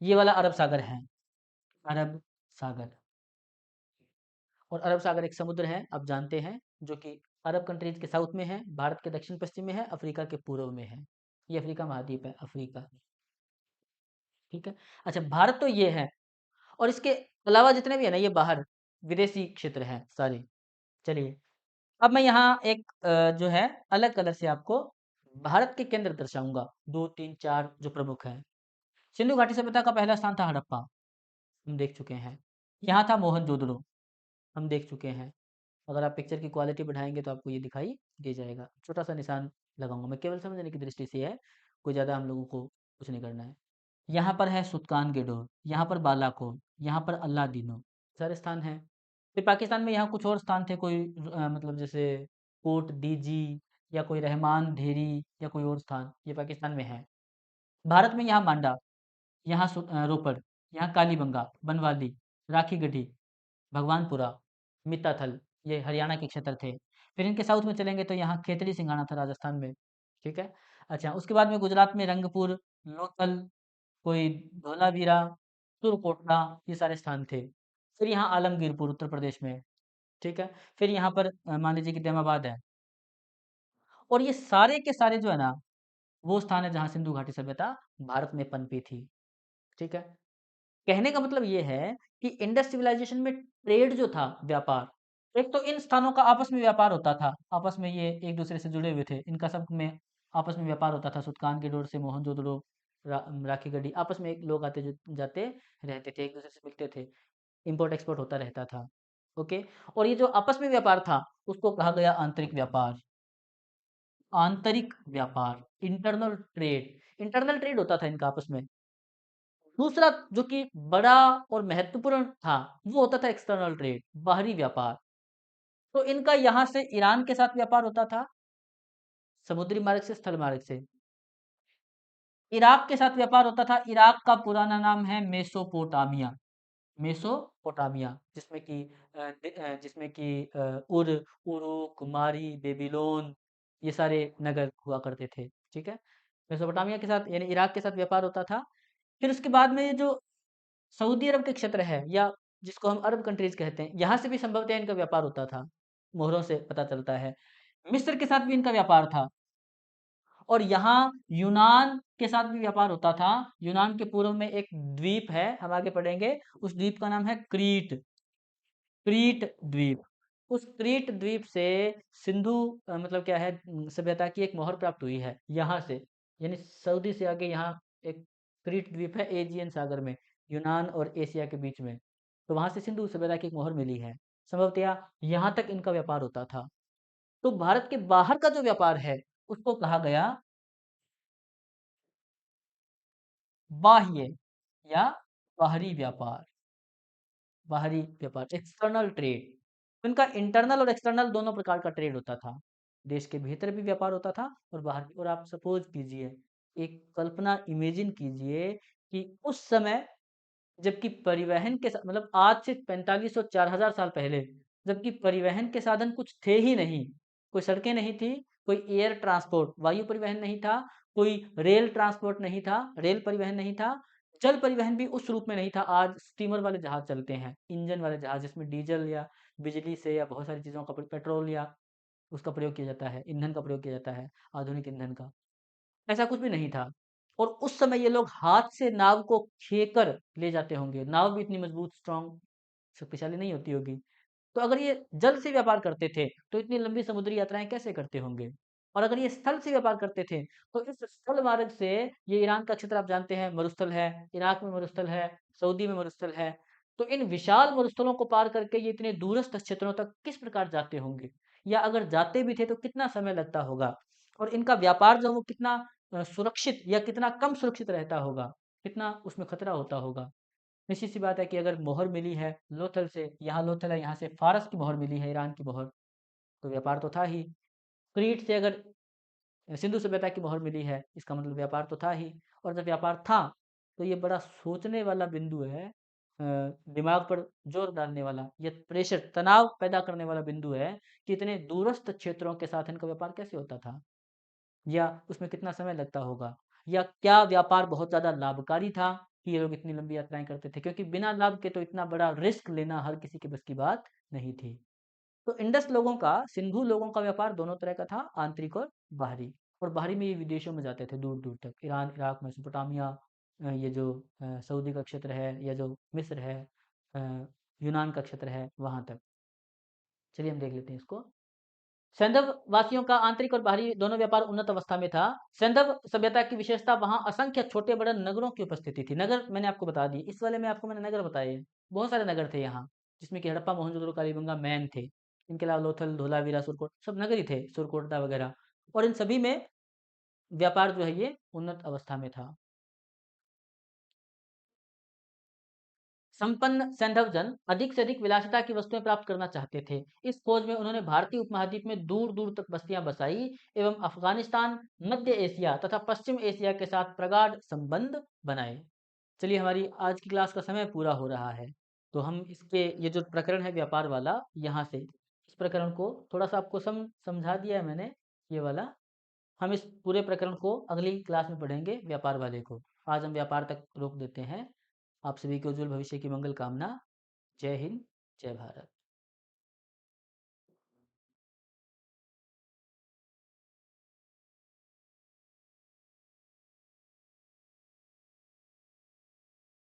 ये वाला अरब सागर है, अरब सागर। और अरब सागर एक समुद्र है, आप जानते हैं, जो कि अरब कंट्रीज के साउथ में है, भारत के दक्षिण पश्चिम में है, अफ्रीका के पूर्व में है। ये अफ्रीका महाद्वीप है, अफ्रीका, ठीक है। अच्छा, भारत तो ये है, और इसके अलावा जितने भी है ना, ये बाहर विदेशी क्षेत्र हैं सारे। चलिए, अब मैं यहाँ एक जो है अलग कलर से आपको भारत के केंद्र दर्शाऊंगा, 2, 3, 4 जो प्रमुख हैं। सिंधु घाटी सभ्यता का पहला स्थान था हड़प्पा, हम देख चुके हैं। यहाँ था मोहनजोदड़ो, हम देख चुके हैं। अगर आप पिक्चर की क्वालिटी बढ़ाएंगे तो आपको ये दिखाई दे जाएगा। छोटा सा निशान लगाऊंगा मैं, केवल समझने की दृष्टि से है, कोई ज़्यादा हम लोगों को कुछ नहीं करना है। यहाँ पर है सुल्तान गेडोर, यहाँ पर बालाकोट, यहाँ पर अल्लादीनो, सारे स्थान हैं। फिर पाकिस्तान में यहाँ कुछ और स्थान थे, कोई मतलब जैसे कोट डीजी, या कोई रहमान धेरी, या कोई और स्थान, ये पाकिस्तान में है। भारत में यहाँ मांडा, यहाँ रोपड़, यहाँ कालीबंगा, बनवाली, राखी गढ़ी, भगवानपुरा, मित्ताथल, ये हरियाणा के क्षेत्र थे। फिर इनके साउथ में चलेंगे तो यहाँ खेतड़ी सिंघाना था राजस्थान में, ठीक है। अच्छा, उसके बाद में गुजरात में रंगपुर, लोथल, कोई धोलावीरा, तुरकोटला, ये सारे स्थान थे। फिर यहाँ आलमगीरपुर उत्तर प्रदेश में, ठीक है। फिर यहाँ पर मान लीजिए कि दैमाबाद है। और ये सारे के सारे जो है ना, वो स्थान है जहाँ सिंधु घाटी सभ्यता भारत में पनपी थी, ठीक है। कहने का मतलब ये है कि इंडस सिविलाइजेशन में ट्रेड जो था, व्यापार, एक तो इन स्थानों का आपस में व्यापार होता था, आपस में ये एक दूसरे से जुड़े हुए थे, इनका सब में आपस में व्यापार होता था, सुल्तान की डोर से मोहनजोदड़ो, राखी गढ़ी, आपस में एक लोग आते जाते रहते थे, एक दूसरे से मिलते थे, इंपोर्ट एक्सपोर्ट होता रहता था, ओके। और ये जो आपस में व्यापार था, उसको कहा गया आंतरिक व्यापार, आंतरिक व्यापार, इंटरनल ट्रेड होता था इनका आपस में। दूसरा जो कि बड़ा और महत्वपूर्ण था, वो होता था एक्सटर्नल ट्रेड, बाहरी व्यापार। तो इनका यहाँ से ईरान के साथ व्यापार होता था, समुद्री मार्ग से, स्थल मार्ग से। इराक के साथ व्यापार होता था, इराक का पुराना नाम है मेसोपोटामिया, मेसोपोटामिया, जिसमें कि उर, उरुक, मारी, बेबीलोन, ये सारे नगर हुआ करते थे, ठीक है। मेसोपोटामिया के साथ यानी इराक के साथ व्यापार होता था। फिर उसके बाद में ये जो सऊदी अरब के क्षेत्र है, या जिसको हम अरब कंट्रीज कहते हैं, यहाँ से भी संभवतः इनका व्यापार होता था, मोहरों से पता चलता है। मिस्र के साथ भी इनका व्यापार था, और यहाँ यूनान के साथ भी व्यापार होता था। यूनान के पूर्व में एक द्वीप है, हम आगे पढ़ेंगे, उस द्वीप का नाम है क्रीट, क्रीट द्वीप। उस क्रीट द्वीप से सिंधु मतलब क्या है, सभ्यता की एक मोहर प्राप्त हुई है यहाँ से, यानी सऊदी से आगे यहाँ एक क्रीट द्वीप है, एजियन सागर में, यूनान और एशिया के बीच में। तो वहां से सिंधु सभ्यता की एक मोहर मिली है, संभवतया यहाँ तक इनका व्यापार होता था। तो भारत के बाहर का जो व्यापार है, उसको कहा गया बाह्य, या बाहरी व्यापार, बाहरी व्यापार, एक्सटर्नल ट्रेड। उनका इंटरनल और एक्सटर्नल दोनों प्रकार का ट्रेड होता था, देश के भीतर भी व्यापार होता था और बाहर भी। और आप सपोज कीजिए, एक कल्पना इमेजिन कीजिए कि उस समय, जबकि परिवहन के मतलब आज से 4500 4000 साल पहले, जबकि परिवहन के साधन कुछ थे ही नहीं, कोई सड़कें नहीं थी, कोई एयर ट्रांसपोर्ट वायु परिवहन नहीं था, कोई रेल ट्रांसपोर्ट नहीं था, रेल परिवहन नहीं था, जल परिवहन भी उस रूप में नहीं था। आज स्टीमर वाले जहाज चलते हैं, इंजन वाले जहाज, जिसमें डीजल या बिजली से या बहुत सारी चीज़ों का पेट्रोल या उसका प्रयोग किया जाता है, ईंधन का प्रयोग किया जाता है, आधुनिक ईंधन का। ऐसा कुछ भी नहीं था। और उस समय ये लोग हाथ से नाव को खेकर ले जाते होंगे, नाव भी इतनी मजबूत, स्ट्रांग, शक्तिशाली नहीं होती होगी। तो अगर ये जल से व्यापार करते थे, तो इतनी लंबी समुद्री यात्राएं कैसे करते होंगे। और अगर ये स्थल से व्यापार करते थे, तो इस स्थल मार्ग से ये ईरान का क्षेत्र आप जानते हैं मरुस्थल है, इराक में मरुस्थल है, सऊदी में मरुस्थल है। तो इन विशाल मरुस्थलों को पार करके ये इतने दूरस्थ क्षेत्रों तक किस प्रकार जाते होंगे? या अगर जाते भी थे तो कितना समय लगता होगा? और इनका व्यापार जो है वो कितना सुरक्षित या कितना कम सुरक्षित रहता होगा? कितना उसमें खतरा होता होगा? निश्चित सी बात है कि अगर मोहर मिली है लोथल से, यहाँ लोथल है, यहाँ से फारस की मोहर मिली है, ईरान की मोहर, तो व्यापार तो था ही। क्रीट से अगर सिंधु सभ्यता की मोहर मिली है, इसका मतलब व्यापार तो था ही। और जब व्यापार था, तो ये बड़ा सोचने वाला बिंदु है, दिमाग पर जोर डालने वाला, ये प्रेशर, तनाव पैदा करने वाला बिंदु है कि इतने दूरस्थ क्षेत्रों के साथ इनका व्यापार कैसे होता था? या उसमें कितना समय लगता होगा? या क्या व्यापार बहुत ज़्यादा लाभकारी था कि ये लोग इतनी लंबी यात्राएँ करते थे? क्योंकि बिना लाभ के तो इतना बड़ा रिस्क लेना हर किसी के बस की बात नहीं थी। तो इंडस लोगों का, सिंधु लोगों का व्यापार दोनों तरह का था, आंतरिक और बाहरी। और बाहरी में ये विदेशों में जाते थे दूर-दूर तक, ईरान, इराक, मेसोपोटामिया, ये जो सऊदी का क्षेत्र है या जो मिस्र है, अ, यूनान का क्षेत्र है, वहाँ तक। चलिए हम देख लेते हैं इसको। सैंधव वासियों का आंतरिक और बाहरी दोनों व्यापार उन्नत अवस्था में था। सैंधव सभ्यता की विशेषता वहां असंख्य छोटे बड़े नगरों की उपस्थिति थी। नगर मैंने आपको बता दी, इस वाले में आपको मैंने नगर बताए, बहुत सारे नगर थे यहाँ, जिसमें कि हड़प्पा, मोहनजोदड़ो, कालीबंगा मैन थे। इनके अलावा लोथल, धोलावीरा, सुरकोट सब नगर ही थे, सुरकोटदा वगैरह। और इन सभी में व्यापार जो है ये उन्नत अवस्था में था। संपन्न सैंधव जन अधिक से अधिक विलासिता की वस्तुएं प्राप्त करना चाहते थे। इस खोज में उन्होंने भारतीय उपमहाद्वीप में दूर दूर तक बस्तियां बसाई एवं अफगानिस्तान, मध्य एशिया तथा पश्चिम एशिया के साथ प्रगाढ़ संबंध बनाए। चलिए हमारी आज की क्लास का समय पूरा हो रहा है, तो हम इसके ये जो प्रकरण है व्यापार वाला, यहाँ से इस प्रकरण को थोड़ा सा आपको समझा दिया है मैंने, ये वाला। हम इस पूरे प्रकरण को अगली क्लास में पढ़ेंगे, व्यापार वाले को। आज हम व्यापार तक रोक देते हैं। आप सभी के उज्जवल भविष्य की मंगल कामना। जय हिंद, जय भारत।